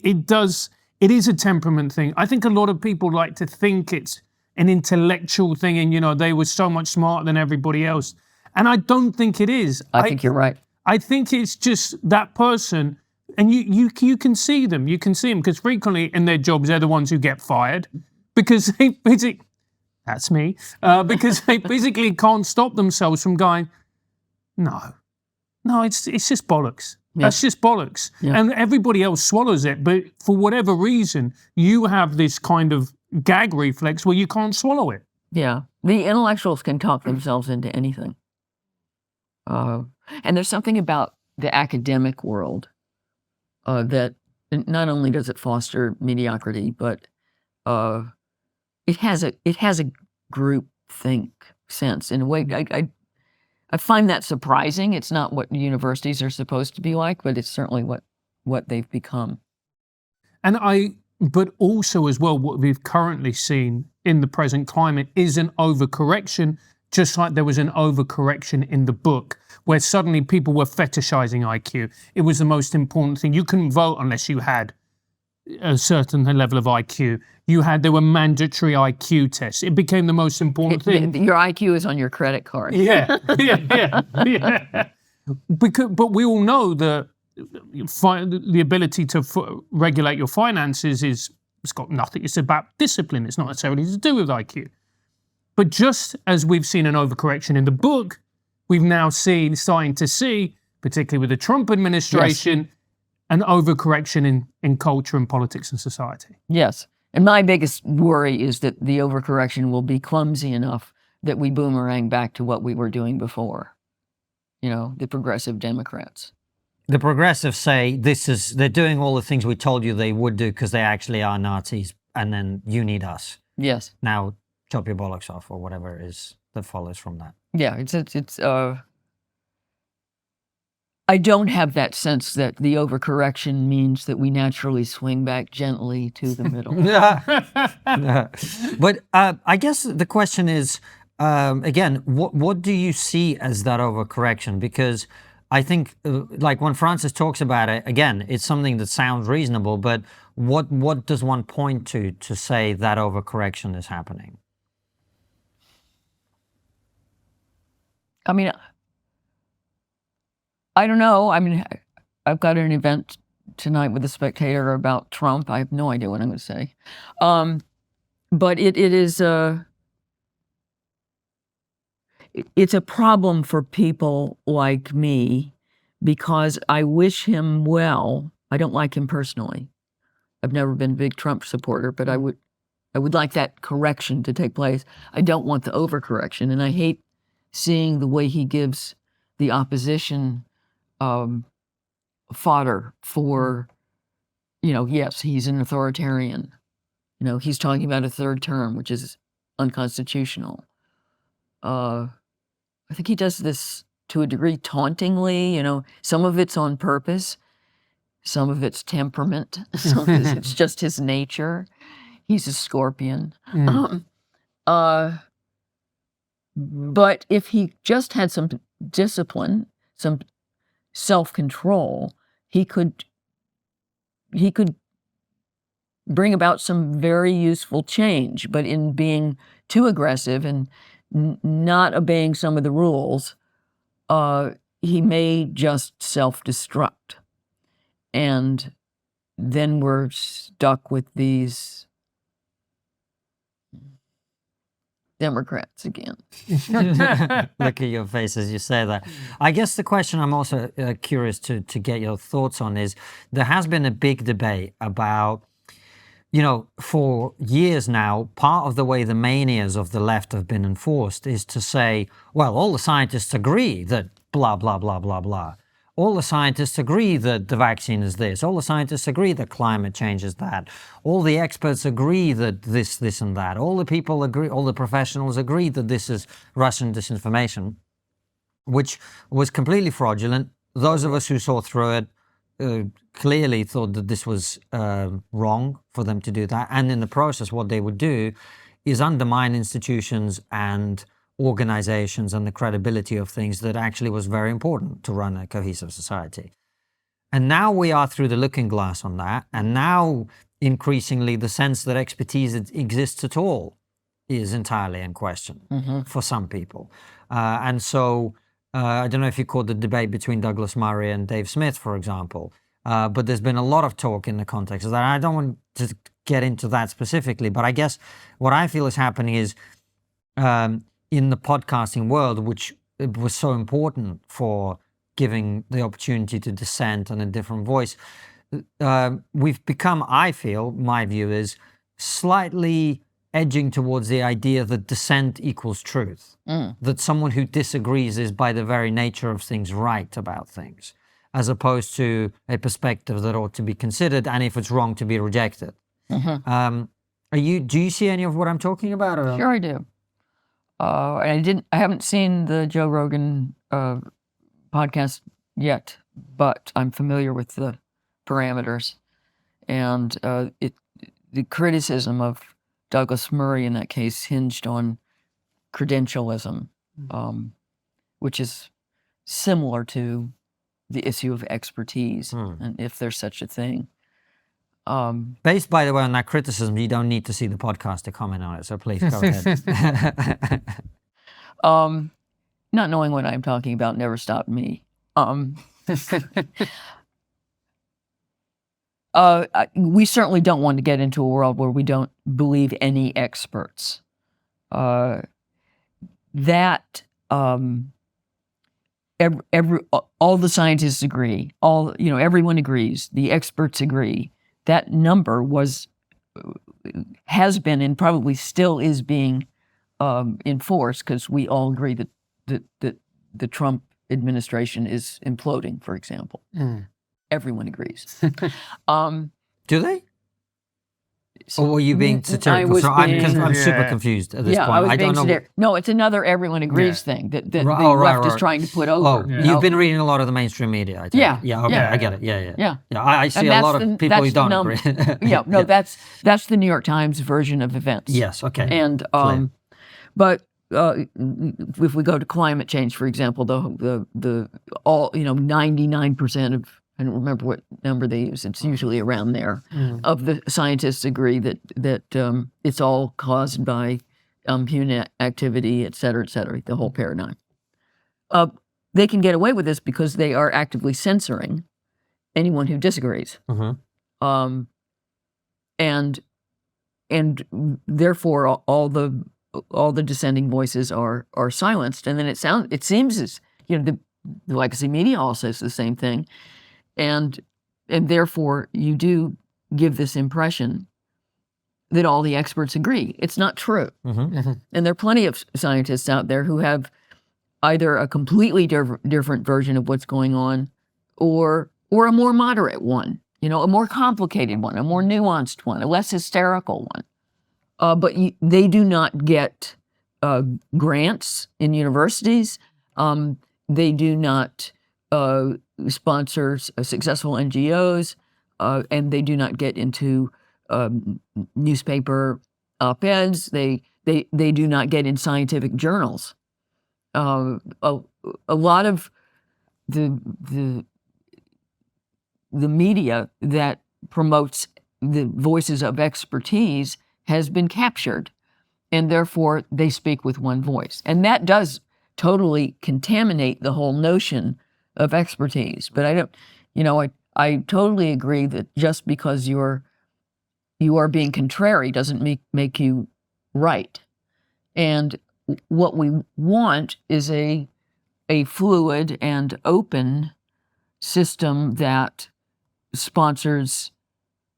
is a temperament thing. I think a lot of people like to think it's an intellectual thing and, you know, they were so much smarter than everybody else. And I don't think it is. I think you're right. I think it's just that person, and you can see them. You can see them because frequently in their jobs, they're the ones who get fired because they basically, that's me, because they basically can't stop themselves from going, no, it's just bollocks. Yeah. That's just bollocks. Yeah. And everybody else swallows it. But for whatever reason, you have this kind of gag reflex where you can't swallow it. Yeah. The intellectuals can talk themselves into anything. And there's something about the academic world that not only does it foster mediocrity, but it has a group think sense in a way. I find that surprising. It's not what universities are supposed to be like, but it's certainly what they've become. But also as well, what we've currently seen in the present climate is an overcorrection, just like there was an overcorrection in the book, where suddenly people were fetishizing IQ. It was the most important thing. You couldn't vote unless you had a certain level of IQ. There were mandatory IQ tests. It became the most important thing. Your IQ is on your credit card. Yeah. But we all know that the ability to regulate your finances it's got nothing. It's about discipline. It's not necessarily to do with IQ. But just as we've seen an overcorrection in the book, we've now starting to see, particularly with the Trump administration, an overcorrection in culture and politics and society. Yes. And my biggest worry is that the overcorrection will be clumsy enough that we boomerang back to what we were doing before. You know, the progressive Democrats. The progressives say they're doing all the things we told you they would do because they actually are Nazis, and then you need us. Yes. Now chop your bollocks off, or whatever it is that follows from that. Yeah, I don't have that sense that the overcorrection means that we naturally swing back gently to the middle. But I guess the question is, again, what do you see as that overcorrection? Because I think, like when Francis talks about it, again, it's something that sounds reasonable, but what does one point to say that overcorrection is happening? I mean, I don't know. I mean, I've got an event tonight with the Spectator about Trump. I have no idea what I'm going to say. But it's a problem for people like me because I wish him well. I don't like him personally. I've never been a big Trump supporter, but I would like that correction to take place. I don't want the overcorrection, and I hate seeing the way he gives the opposition fodder for, you know, yes, he's an authoritarian. You know, he's talking about a third term, which is unconstitutional. I think he does this to a degree tauntingly. You know, some of it's on purpose. Some of it's temperament. Some of it's just his nature. He's a Scorpion. But if he just had some discipline, some self-control, he could bring about some very useful change. But in being too aggressive and not obeying some of the rules, he may just self-destruct. And then we're stuck with these Democrats again. Look at your face as you say that. I guess the question I'm also curious to get your thoughts on is, there has been a big debate about, you know, for years now, part of the way the manias of the left have been enforced is to say, well, all the scientists agree that blah, blah, blah, blah, blah. All the scientists agree that the vaccine is this. All the scientists agree that climate change is that. All the experts agree that this, and that. All the people agree, all the professionals agree that this is Russian disinformation, which was completely fraudulent. Those of us who saw through it clearly thought that this was wrong for them to do that. And in the process, what they would do is undermine institutions and organizations and the credibility of things that actually was very important to run a cohesive society. And now we are through the looking glass on that. And now increasingly the sense that expertise exists at all is entirely in question for some people. And so I don't know if you caught the debate between Douglas Murray and Dave Smith, for example, but there's been a lot of talk in the context of that. I don't want to get into that specifically, but I guess what I feel is happening is in the podcasting world, which was so important for giving the opportunity to dissent and a different voice, we've become, I feel, my view is, slightly edging towards the idea that dissent equals truth, that someone who disagrees is by the very nature of things right about things, as opposed to a perspective that ought to be considered, and if it's wrong, to be rejected. Do you see any of what I'm talking about? Or? Sure, I do. I haven't seen the Joe Rogan podcast yet, but I'm familiar with the parameters, and the criticism of Douglas Murray in that case hinged on credentialism, which is similar to the issue of expertise, and if there's such a thing. Based, by the way, on that criticism, you don't need to see the podcast to comment on it, so please go ahead. Not knowing what I'm talking about never stopped me. We certainly don't want to get into a world where we don't believe any experts. All the scientists agree. Everyone agrees. The experts agree. That number has been and probably still is being enforced because we all agree that the Trump administration is imploding, for example. Everyone agrees. Do they? Or were you being satirical? I'm super confused at this point. I don't know. No, it's another everyone agrees thing that the left is trying to put over. You've been reading a lot of the mainstream media. Okay, I get it. Yeah. I see a lot of people who don't agree. That's the New York Times version of events. Yes, okay. And but if we go to climate change, for example, the 99% of, I don't remember what number they use. It's usually around there. Of the scientists agree that it's all caused by human activity, et cetera, the whole paradigm. They can get away with this because they are actively censoring anyone who disagrees, and therefore all the dissenting voices are silenced. And then it seems as the legacy media all says the same thing. And therefore, you do give this impression that all the experts agree. It's not true. And there are plenty of scientists out there who have either a completely different version of what's going on or a more moderate one, a more complicated one, a more nuanced one, a less hysterical one. But they do not get grants in universities. They do not sponsors successful NGOs, and they do not get into newspaper op-eds. They do not get in scientific journals. A lot of the media that promotes the voices of expertise has been captured, and therefore they speak with one voice, and that does totally contaminate the whole notion of expertise. But I totally agree that just because you are being contrary doesn't make you right. And what we want is a fluid and open system that sponsors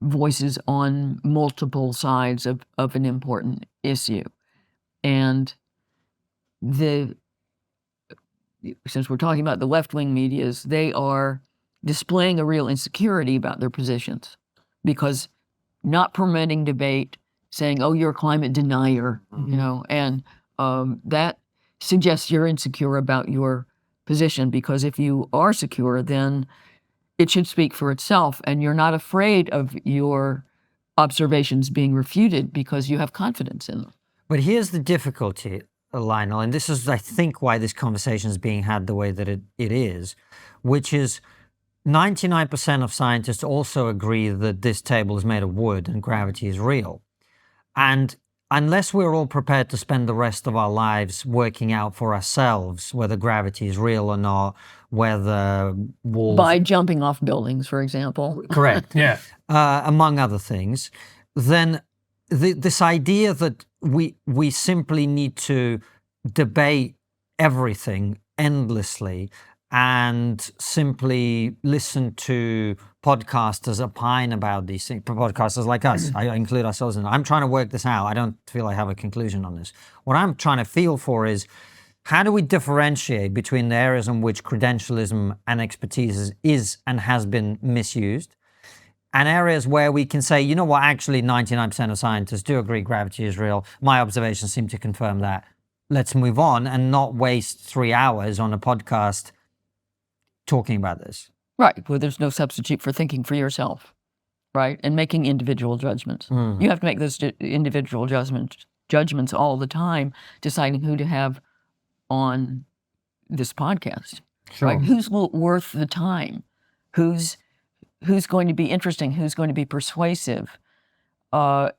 voices on multiple sides of an important issue. And since we're talking about the left-wing medias, they are displaying a real insecurity about their positions because not permitting debate, saying, oh, you're a climate denier, you know, and that suggests you're insecure about your position, because if you are secure, then it should speak for itself, and you're not afraid of your observations being refuted because you have confidence in them. But here's the difficulty, Lionel, and this is, I think, why this conversation is being had the way that it is, which is 99% of scientists also agree that this table is made of wood and gravity is real. And unless we're all prepared to spend the rest of our lives working out for ourselves whether gravity is real or not, whether walls... By jumping off buildings, for example. Correct. Yeah. Among other things, then this idea that we simply need to debate everything endlessly and simply listen to podcasters opine about these things, podcasters like us, I include ourselves in it. I'm trying to work this out. I don't feel I have a conclusion on this. What I'm trying to feel for is, how do we differentiate between the areas in which credentialism and expertise is and has been misused, and areas where we can say, you know what, actually 99% of scientists do agree gravity is real. My observations seem to confirm that. Let's move on and not waste 3 hours on a podcast talking about this. Right, well, there's no substitute for thinking for yourself, right, and making individual judgments. You have to make those individual judgments all the time, deciding who to have on this podcast. Sure. Right? Who's worth the time? Who's going to be interesting? Who's going to be persuasive? Sorry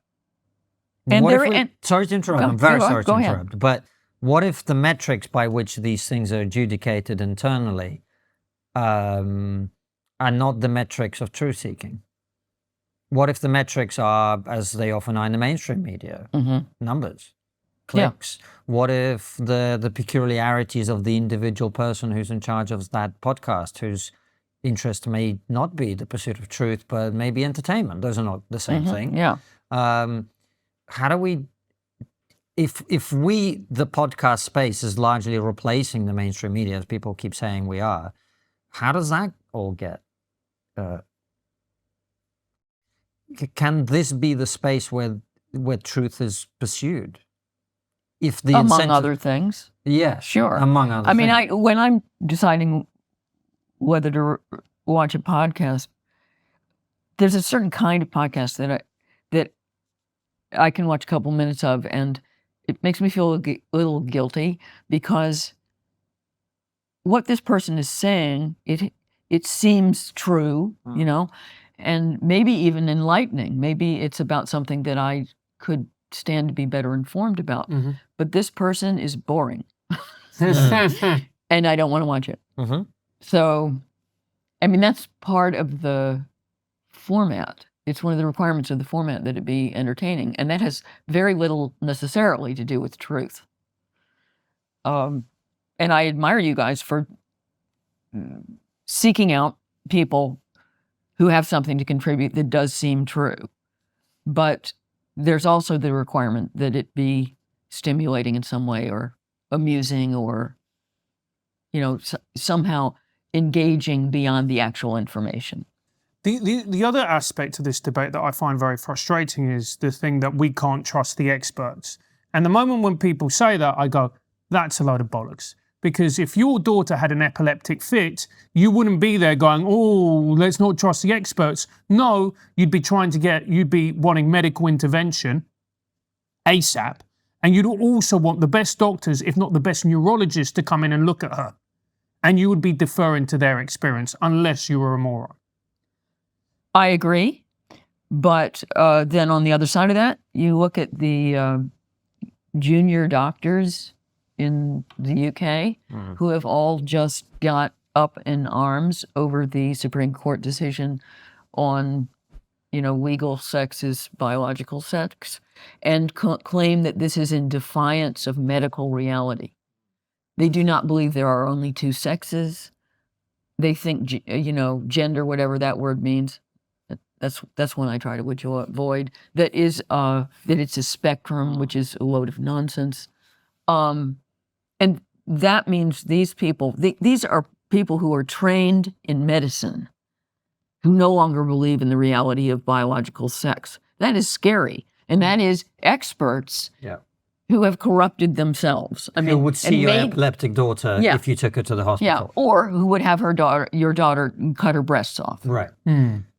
to interrupt. I'm very sorry to interrupt. But what if the metrics by which these things are adjudicated internally are not the metrics of truth seeking? What if the metrics are, as they often are in the mainstream media, numbers, clicks? Yeah. What if the peculiarities of the individual person who's in charge of that podcast, whose interest may not be the pursuit of truth, but maybe entertainment? Those are not the same thing. Yeah. How do we, if the podcast space is largely replacing the mainstream media, as people keep saying we are, how does that all get? Can this be the space where truth is pursued? If the among other things. Yeah, sure. Among other things. I mean, when I'm deciding whether to watch a podcast, there's a certain kind of podcast that I can watch a couple minutes of, and it makes me feel a little guilty, because what this person is saying, it seems true, you know, and maybe even enlightening. Maybe it's about something that I could stand to be better informed about. But this person is boring, and I don't want to watch it. So, I mean, that's part of the format. It's one of the requirements of the format that it be entertaining, and that has very little necessarily to do with truth. And I admire you guys for seeking out people who have something to contribute that does seem true. But there's also the requirement that it be stimulating in some way, or amusing, or, you know, somehow engaging beyond the actual information. The other aspect of this debate that I find very frustrating is the thing that we can't trust the experts. And the moment when people say that, I go, that's a load of bollocks. Because if your daughter had an epileptic fit, you wouldn't be there going, oh, let's not trust the experts. No, you'd be wanting medical intervention ASAP. And you'd also want the best doctors, if not the best neurologists, to come in and look at her. And you would be deferring to their experience, unless you were a moron. I agree. But then on the other side of that, you look at the junior doctors in the UK who have all just got up in arms over the Supreme Court decision on, you know, legal sex is biological sex, and claim that this is in defiance of medical reality. They do not believe there are only two sexes. They think, you know, gender, whatever that word means, that's one I try to avoid. That it's a spectrum, which is a load of nonsense. And that means these people, these are people who are trained in medicine, who no longer believe in the reality of biological sex. That is scary. And that is experts who have corrupted themselves. I Who would see and your made- epileptic daughter Yeah. if you took her to the yeah, hospital. or who would have your daughter cut her breasts off. Right.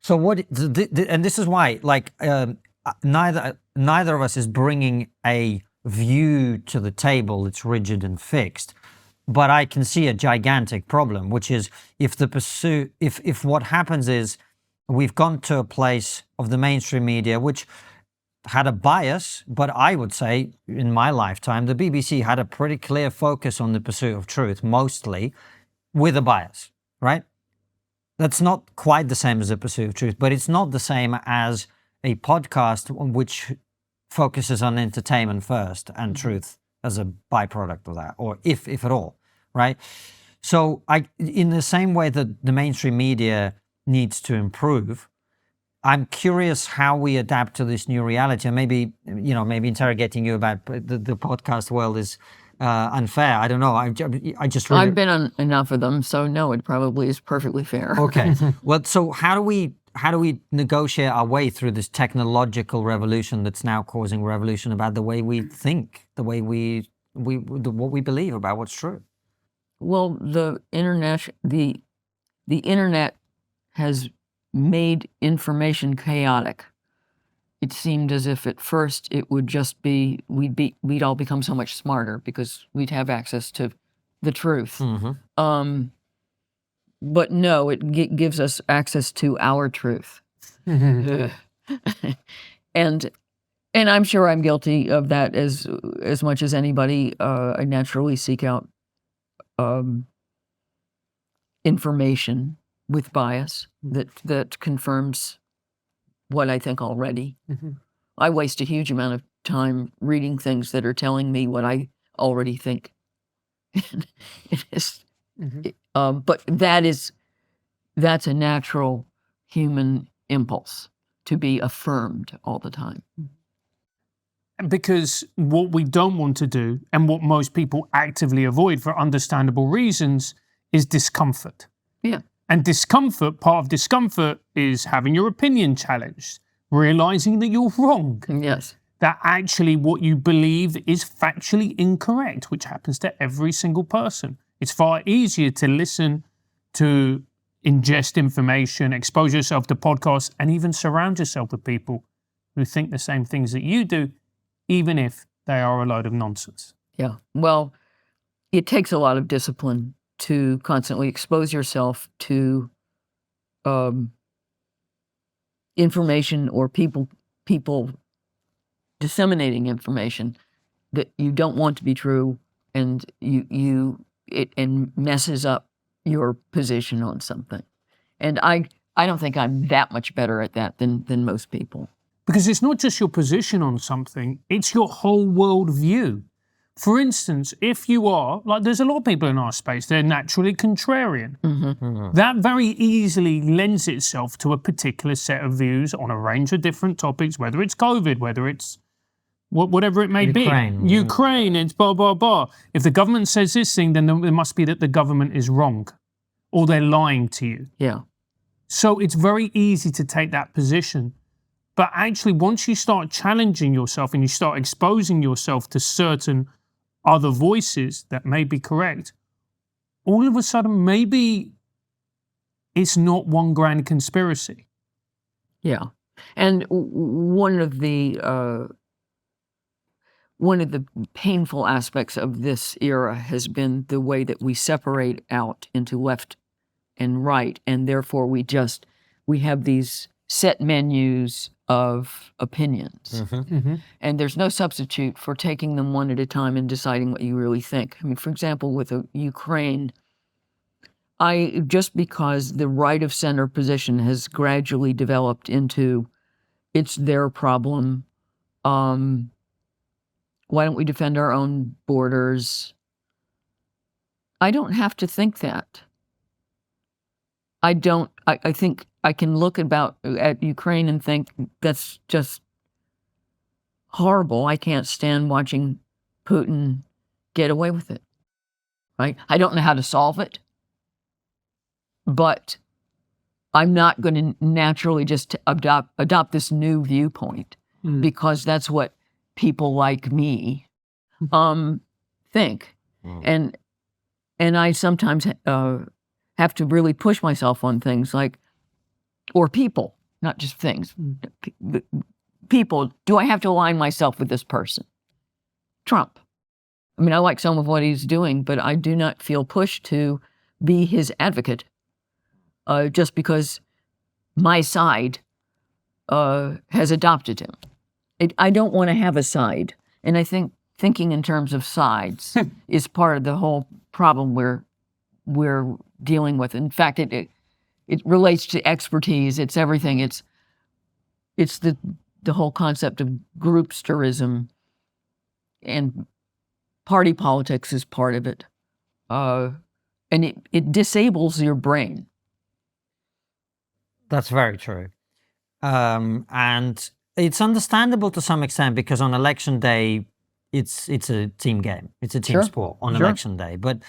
So and this is why, like, neither of us is bringing a view to the table that's rigid and fixed. But I can see a gigantic problem, which is if what happens is we've gone to a place of the mainstream media, which had a bias, but I would say in my lifetime, the BBC had a pretty clear focus on the pursuit of truth, mostly with a bias, right? That's not quite the same as a pursuit of truth, but it's not the same as a podcast which focuses on entertainment first and truth as a byproduct of that, or if at all, right? So in the same way that the mainstream media needs to improve, I'm curious how we adapt to this new reality. And maybe interrogating you about the podcast world is unfair. I don't know. I just really... I've been on enough of them, so no, it probably is perfectly fair. Okay. Well, so how do we negotiate our way through this technological revolution that's now causing revolution about the way we think, the way what we believe about what's true? Well, the internet has made information chaotic. It seemed as if at first it would just be we'd all become so much smarter because we'd have access to the truth. But no, it gives us access to our truth. and I'm sure I'm guilty of that as much as anybody. I naturally seek out information with bias that confirms what I think already. I waste a huge amount of time reading things that are telling me what I already think. But that's a natural human impulse to be affirmed all the time. Because what we don't want to do, and what most people actively avoid for understandable reasons, is discomfort. Yeah. And part of discomfort is having your opinion challenged, realizing that you're wrong. Yes. That actually what you believe is factually incorrect, which happens to every single person. It's far easier to listen to, ingest information, expose yourself to podcasts, and even surround yourself with people who think the same things that you do, even if they are a load of nonsense. Yeah. Well, it takes a lot of discipline to constantly expose yourself to information or people disseminating information that you don't want to be true, and it messes up your position on something. And I don't think I'm that much better at that than most people. Because it's not just your position on something, it's your whole worldview. For instance, if you are, like there's a lot of people in our space, they're naturally contrarian. That very easily lends itself to a particular set of views on a range of different topics, whether it's COVID, whether it's whatever it may be. Ukraine, it's blah, blah, blah. If the government says this thing, then it must be that the government is wrong or they're lying to you. Yeah. So it's very easy to take that position. But actually, once you start challenging yourself and you start exposing yourself to certain other voices that may be correct, all of a sudden, maybe it's not one grand conspiracy. Yeah. And one of the painful aspects of this era has been the way that we separate out into left and right, and therefore we have these set menus of opinions. And there's no substitute for taking them one at a time and deciding what you really think. I mean, for example, with Ukraine, just because the right of center position has gradually developed into it's their problem, why don't we defend our own borders? I don't have to think that. I think I can look at Ukraine and think that's just horrible. I can't stand watching Putin get away with it. right? I don't know how to solve it, but I'm not going to naturally just adopt this new viewpoint because that's what people like me think. And I sometimes have to really push myself on things like, or people, not just things. People, do I have to align myself with this person? Trump. I mean, I like some of what he's doing, but I do not feel pushed to be his advocate just because my side has adopted him. I don't want to have a side. And I think thinking in terms of sides is part of the whole problem we're dealing with. In fact, it relates to expertise. It's everything. It's the whole concept of groupsterism, and party politics is part of it. And it disables your brain. That's very true. And it's understandable to some extent because on election day, it's a team game. It's a team sport on election day. But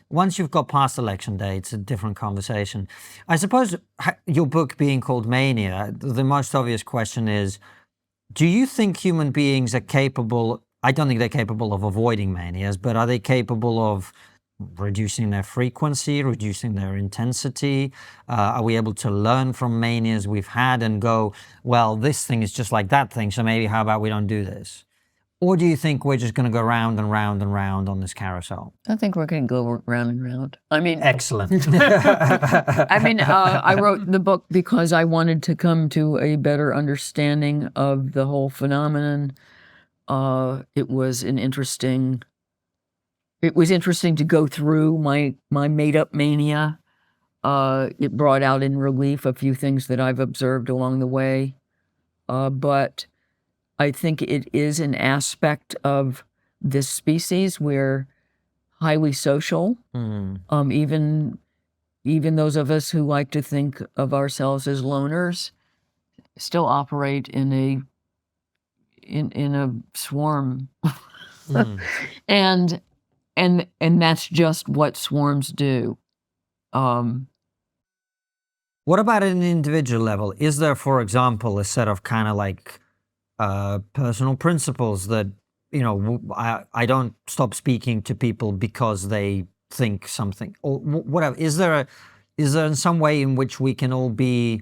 once you've got past election day, it's a different conversation. I suppose your book being called Mania, the most obvious question is, do you think human beings are capable, I don't think they're capable of avoiding manias, but are they capable of reducing their frequency, reducing their intensity? Are we able to learn from manias we've had and go, well, this thing is just like that thing, so maybe how about we don't do this? Or do you think we're just going to go round and round and round on this carousel? I think we're going to go round and round. I mean, excellent. I wrote the book because I wanted to come to a better understanding of the whole phenomenon. It was interesting to go through my made-up mania. It brought out in relief a few things that I've observed along the way. But I think it is an aspect of this species. We're highly social. Even those of us who like to think of ourselves as loners still operate in a swarm. And that's just what swarms do. What about at an individual level? Is there, for example, a set of kind of like personal principles that, you know, I don't stop speaking to people because they think something or whatever? Is there in some way in which we can all be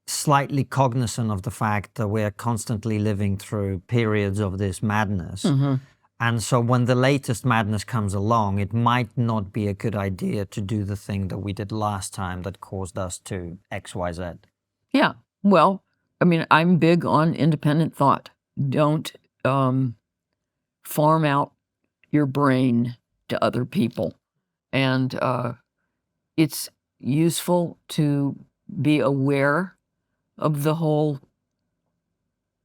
slightly cognizant of the fact that we're constantly living through periods of this madness? And so when the latest madness comes along, it might not be a good idea to do the thing that we did last time that caused us to X, Y, Z. Yeah. Well, I mean, I'm big on independent thought. Don't farm out your brain to other people. And it's useful to be aware of the whole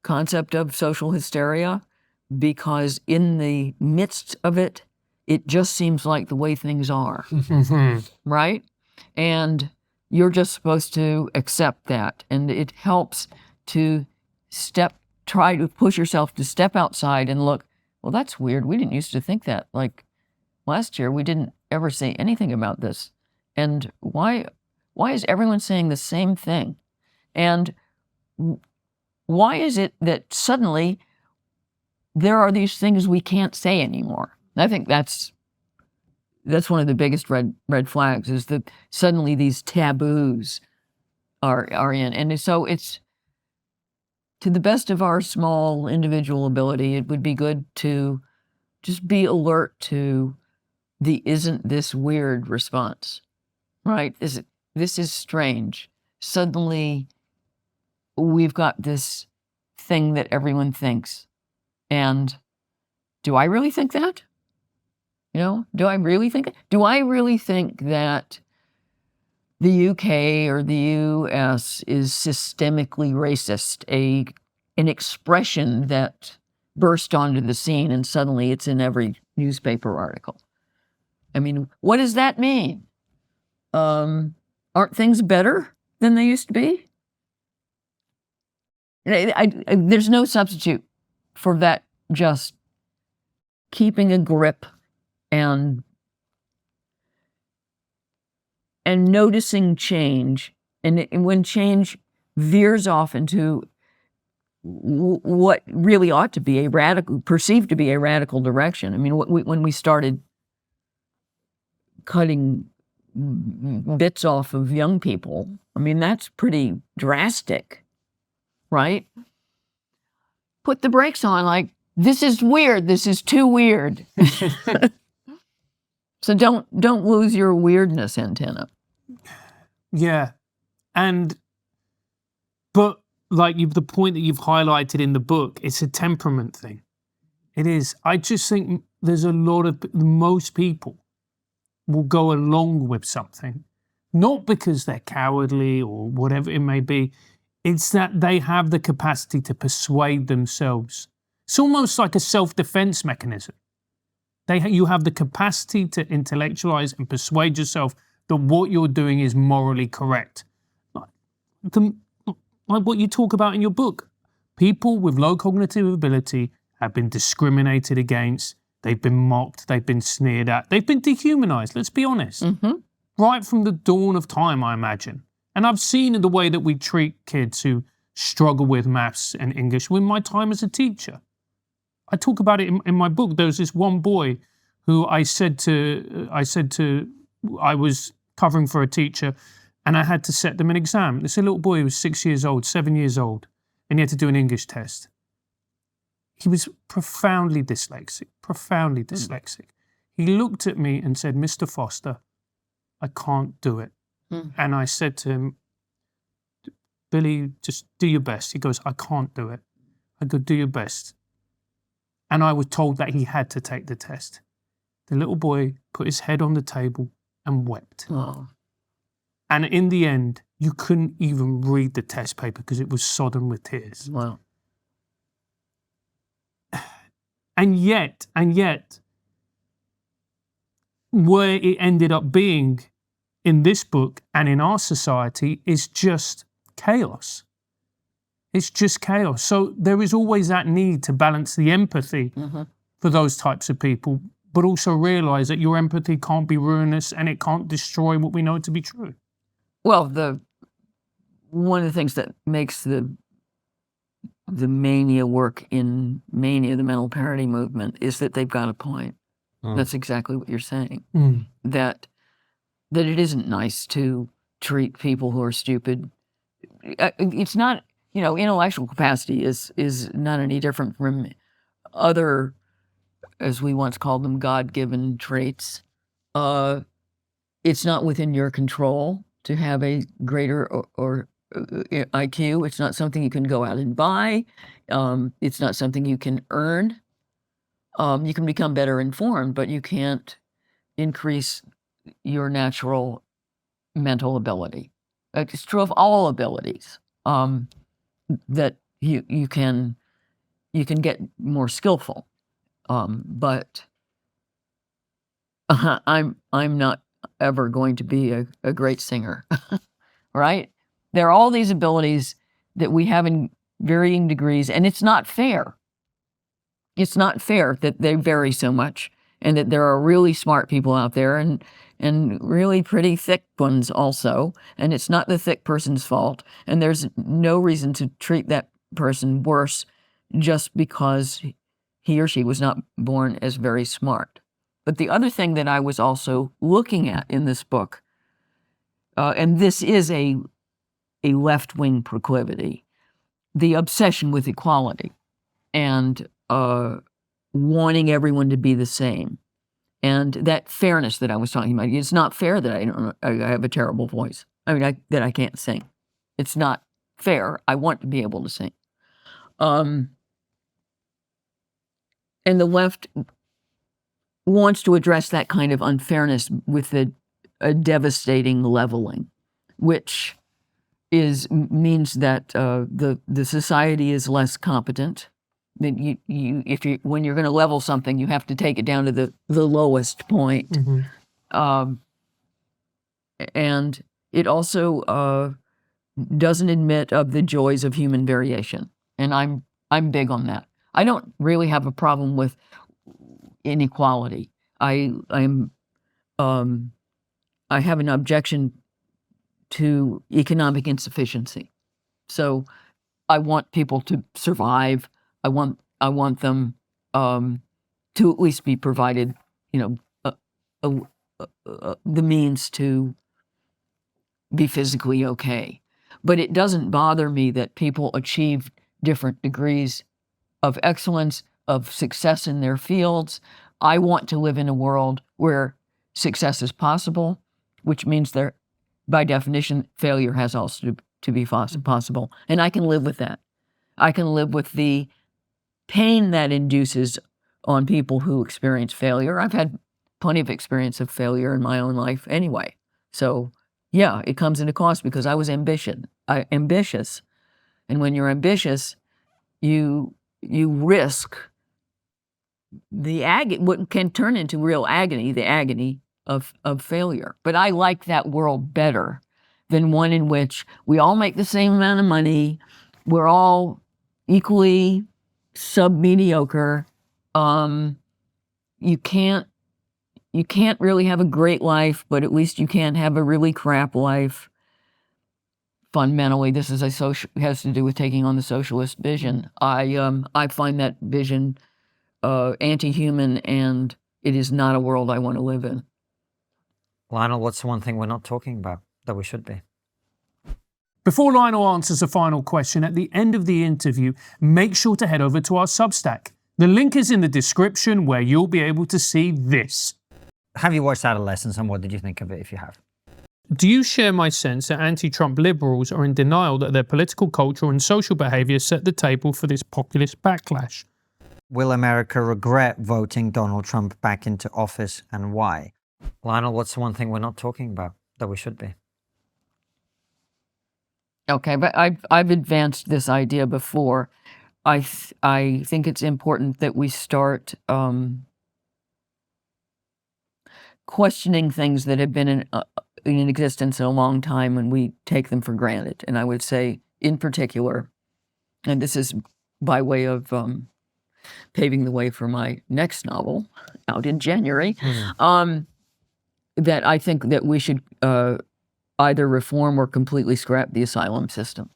concept of social hysteria, because in the midst of it, it just seems like the way things are, right? And you're just supposed to accept that. And it helps to try to push yourself to step outside and look, well, that's weird. We didn't used to think that. Like last year, we didn't ever say anything about this. And why is everyone saying the same thing? And why is it that suddenly there are these things we can't say anymore? I think that's one of the biggest red flags, is that suddenly these taboos are in. And so it's, to the best of our small individual ability, it would be good to just be alert to the "isn't this weird" response, right? This is strange. Suddenly we've got this thing that everyone thinks. And do I really think that? You know, do I really think that the UK or the US is systemically racist, an expression that burst onto the scene and suddenly it's in every newspaper article? I mean, what does that mean? Aren't things better than they used to be? There's no substitute for that, just keeping a grip and and noticing change. And when change veers off into what really ought to be perceived to be a radical direction. I mean, when we started cutting bits off of young people, I mean, that's pretty drastic, right? Put the brakes on, like, this is weird, this is too weird. So don't lose your weirdness antenna. Yeah. But like the point that you've highlighted in the book, it's a temperament thing. It is. I just think there's a lot of, most people will go along with something, not because they're cowardly or whatever it may be. It's that they have the capacity to persuade themselves. It's almost like a self-defense mechanism. You have the capacity to intellectualize and persuade yourself that what you're doing is morally correct. Like what you talk about in your book. People with low cognitive ability have been discriminated against, they've been mocked, they've been sneered at, they've been dehumanized, let's be honest. Right from the dawn of time, I imagine. And I've seen the way that we treat kids who struggle with maths and English in my time as a teacher. I talk about it in my book. There was this one boy who I was covering for a teacher, and I had to set them an exam. This little boy who was 6 years old, 7 years old, and he had to do an English test. He was profoundly dyslexic. He looked at me and said, "Mr. Foster, I can't do it." And I said to him, "Billy, just do your best." He goes, "I can't do it." I go, "Do your best." And I was told that he had to take the test. The little boy put his head on the table and wept. Oh. And in the end, you couldn't even read the test paper because it was sodden with tears. Wow. And yet, where it ended up being in this book and in our society is just chaos. It's just chaos. So there is always that need to balance the empathy for those types of people, but also realize that your empathy can't be ruinous and it can't destroy what we know to be true. Well, one of the things that makes the Mania work in Mania, the mental parity movement, is that they've got a point. That's exactly what you're saying. That it isn't nice to treat people who are stupid. It's not, intellectual capacity is not any different from other, as we once called them, God-given traits. It's not within your control to have a greater or IQ. It's not something you can go out and buy. It's not something you can earn. You can become better informed, but you can't increase your natural mental ability. It's true of all abilities, that you can get more skillful. But I'm not ever going to be a great singer, right? There are all these abilities that we have in varying degrees, and it's not fair. It's not fair that they vary so much, and that there are really smart people out there and really pretty thick ones also, and it's not the thick person's fault, and there's no reason to treat that person worse just because he or she was not born as very smart. But the other thing that I was also looking at in this book, and this is a left-wing proclivity, the obsession with equality and wanting everyone to be the same. And that fairness that I was talking about, it's not fair that I have a terrible voice. I mean, that I can't sing. It's not fair. I want to be able to sing. And the left wants to address that kind of unfairness with a devastating leveling, which means that the society is less competent. That when you're going to level something, you have to take it down to the lowest point. And it also doesn't admit of the joys of human variation, and I'm big on that. I don't really have a problem with inequality. I I have an objection to economic insufficiency. So I want people to survive. I want them to at least be provided, the means to be physically okay. But it doesn't bother me that people achieve different degrees of excellence, of success in their fields. I want to live in a world where success is possible, which means there, by definition, failure has also to be possible. And I can live with that. I can live with the pain that induces on people who experience failure. I've had plenty of experience of failure in my own life anyway. So yeah, it comes at a cost because I was ambitious. And when you're ambitious, you risk what can turn into real agony, the agony of failure. But I like that world better than one in which we all make the same amount of money, we're all equally sub-mediocre. You can't really have a great life, but at least you can't have a really crap life. Fundamentally, this is has to do with taking on the socialist vision. I find that vision anti-human, and it is not a world I want to live in. Lionel, what's the one thing we're not talking about that we should be? Before Lionel answers the final question at the end of the interview, make sure to head over to our Substack. The link is in the description where you'll be able to see this. Have you watched Adolescence, and what did you think of it if you have? Do you share my sense that anti-Trump liberals are in denial that their political culture and social behaviour set the table for this populist backlash? Will America regret voting Donald Trump back into office, and why? Lionel, what's the one thing we're not talking about that we should be? Okay, but I've advanced this idea before. I think it's important that we start questioning things that have been in existence a long time, and we take them for granted. And I would say, in particular, and this is by way of paving the way for my next novel out in January, that I think that we should either reform or completely scrap the asylum system.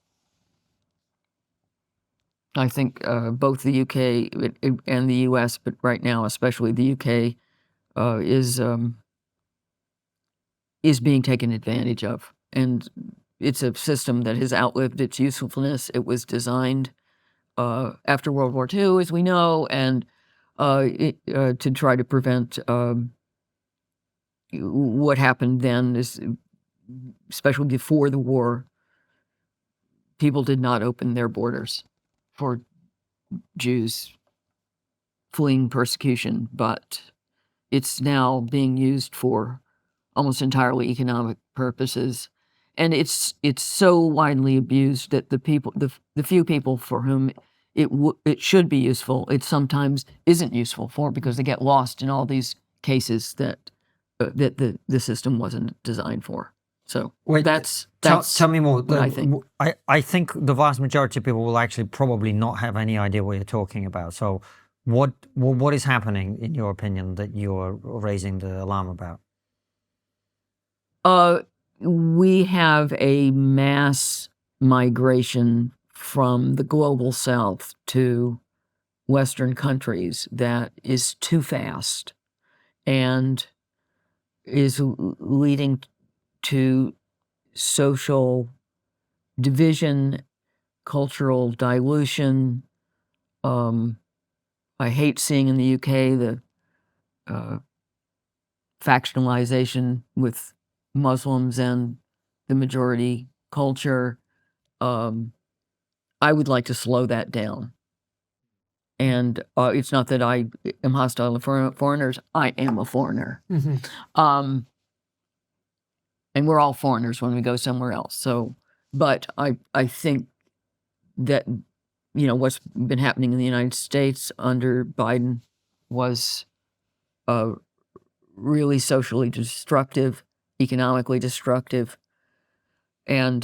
I think both the UK and the US, but right now especially the UK, is being taken advantage of. And it's a system that has outlived its usefulness. It was designed after World War II, as we know, and to try to prevent what happened then, especially before the war. People did not open their borders for Jews fleeing persecution, but it's now being used for almost entirely economic purposes, and it's so widely abused that the few people for whom it should be useful, it sometimes isn't useful for, because they get lost in all these cases that the system wasn't designed for. So Wait, that's tell me more. what I think. I think the vast majority of people will actually probably not have any idea what you're talking about. So what is happening, in your opinion, that you're raising the alarm about? We have a mass migration from the global south to Western countries that is too fast and is leading to social division, cultural dilution. I hate seeing in the UK the factionalization with Muslims and the majority culture. I would like to slow that down. And it's not that I am hostile to foreigners. I am a foreigner. Mm-hmm. And we're all foreigners when we go somewhere else. So, but I think that, what's been happening in the United States under Biden was really socially destructive, economically destructive. And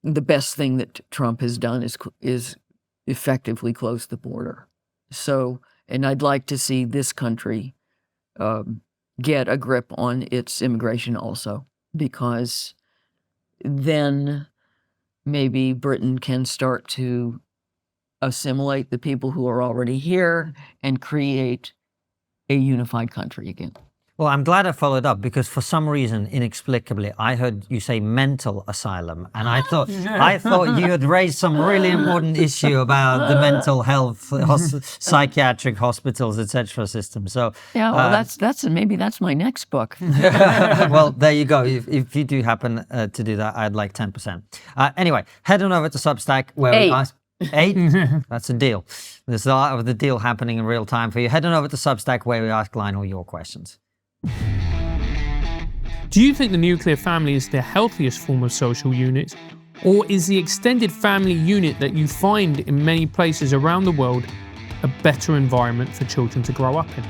the best thing that Trump has done is effectively close the border. So, and I'd like to see this country get a grip on its immigration also. because then maybe Britain can start to assimilate the people who are already here and create a unified country again. Well, I'm glad I followed up because for some reason, inexplicably, I heard you say mental asylum, and I thought you had raised some really important issue about the mental health, psychiatric hospitals, etc. system. So yeah, well, maybe that's my next book. well, there you go. If you do happen to do that, I'd like 10%. Anyway, head on over to Substack where we ask. 8? That's a deal. There's a lot of the deal happening in real time for you. Head on over to Substack where we ask Lionel your questions. Do you think the nuclear family is the healthiest form of social unit, or is the extended family unit that you find in many places around the world a better environment for children to grow up in?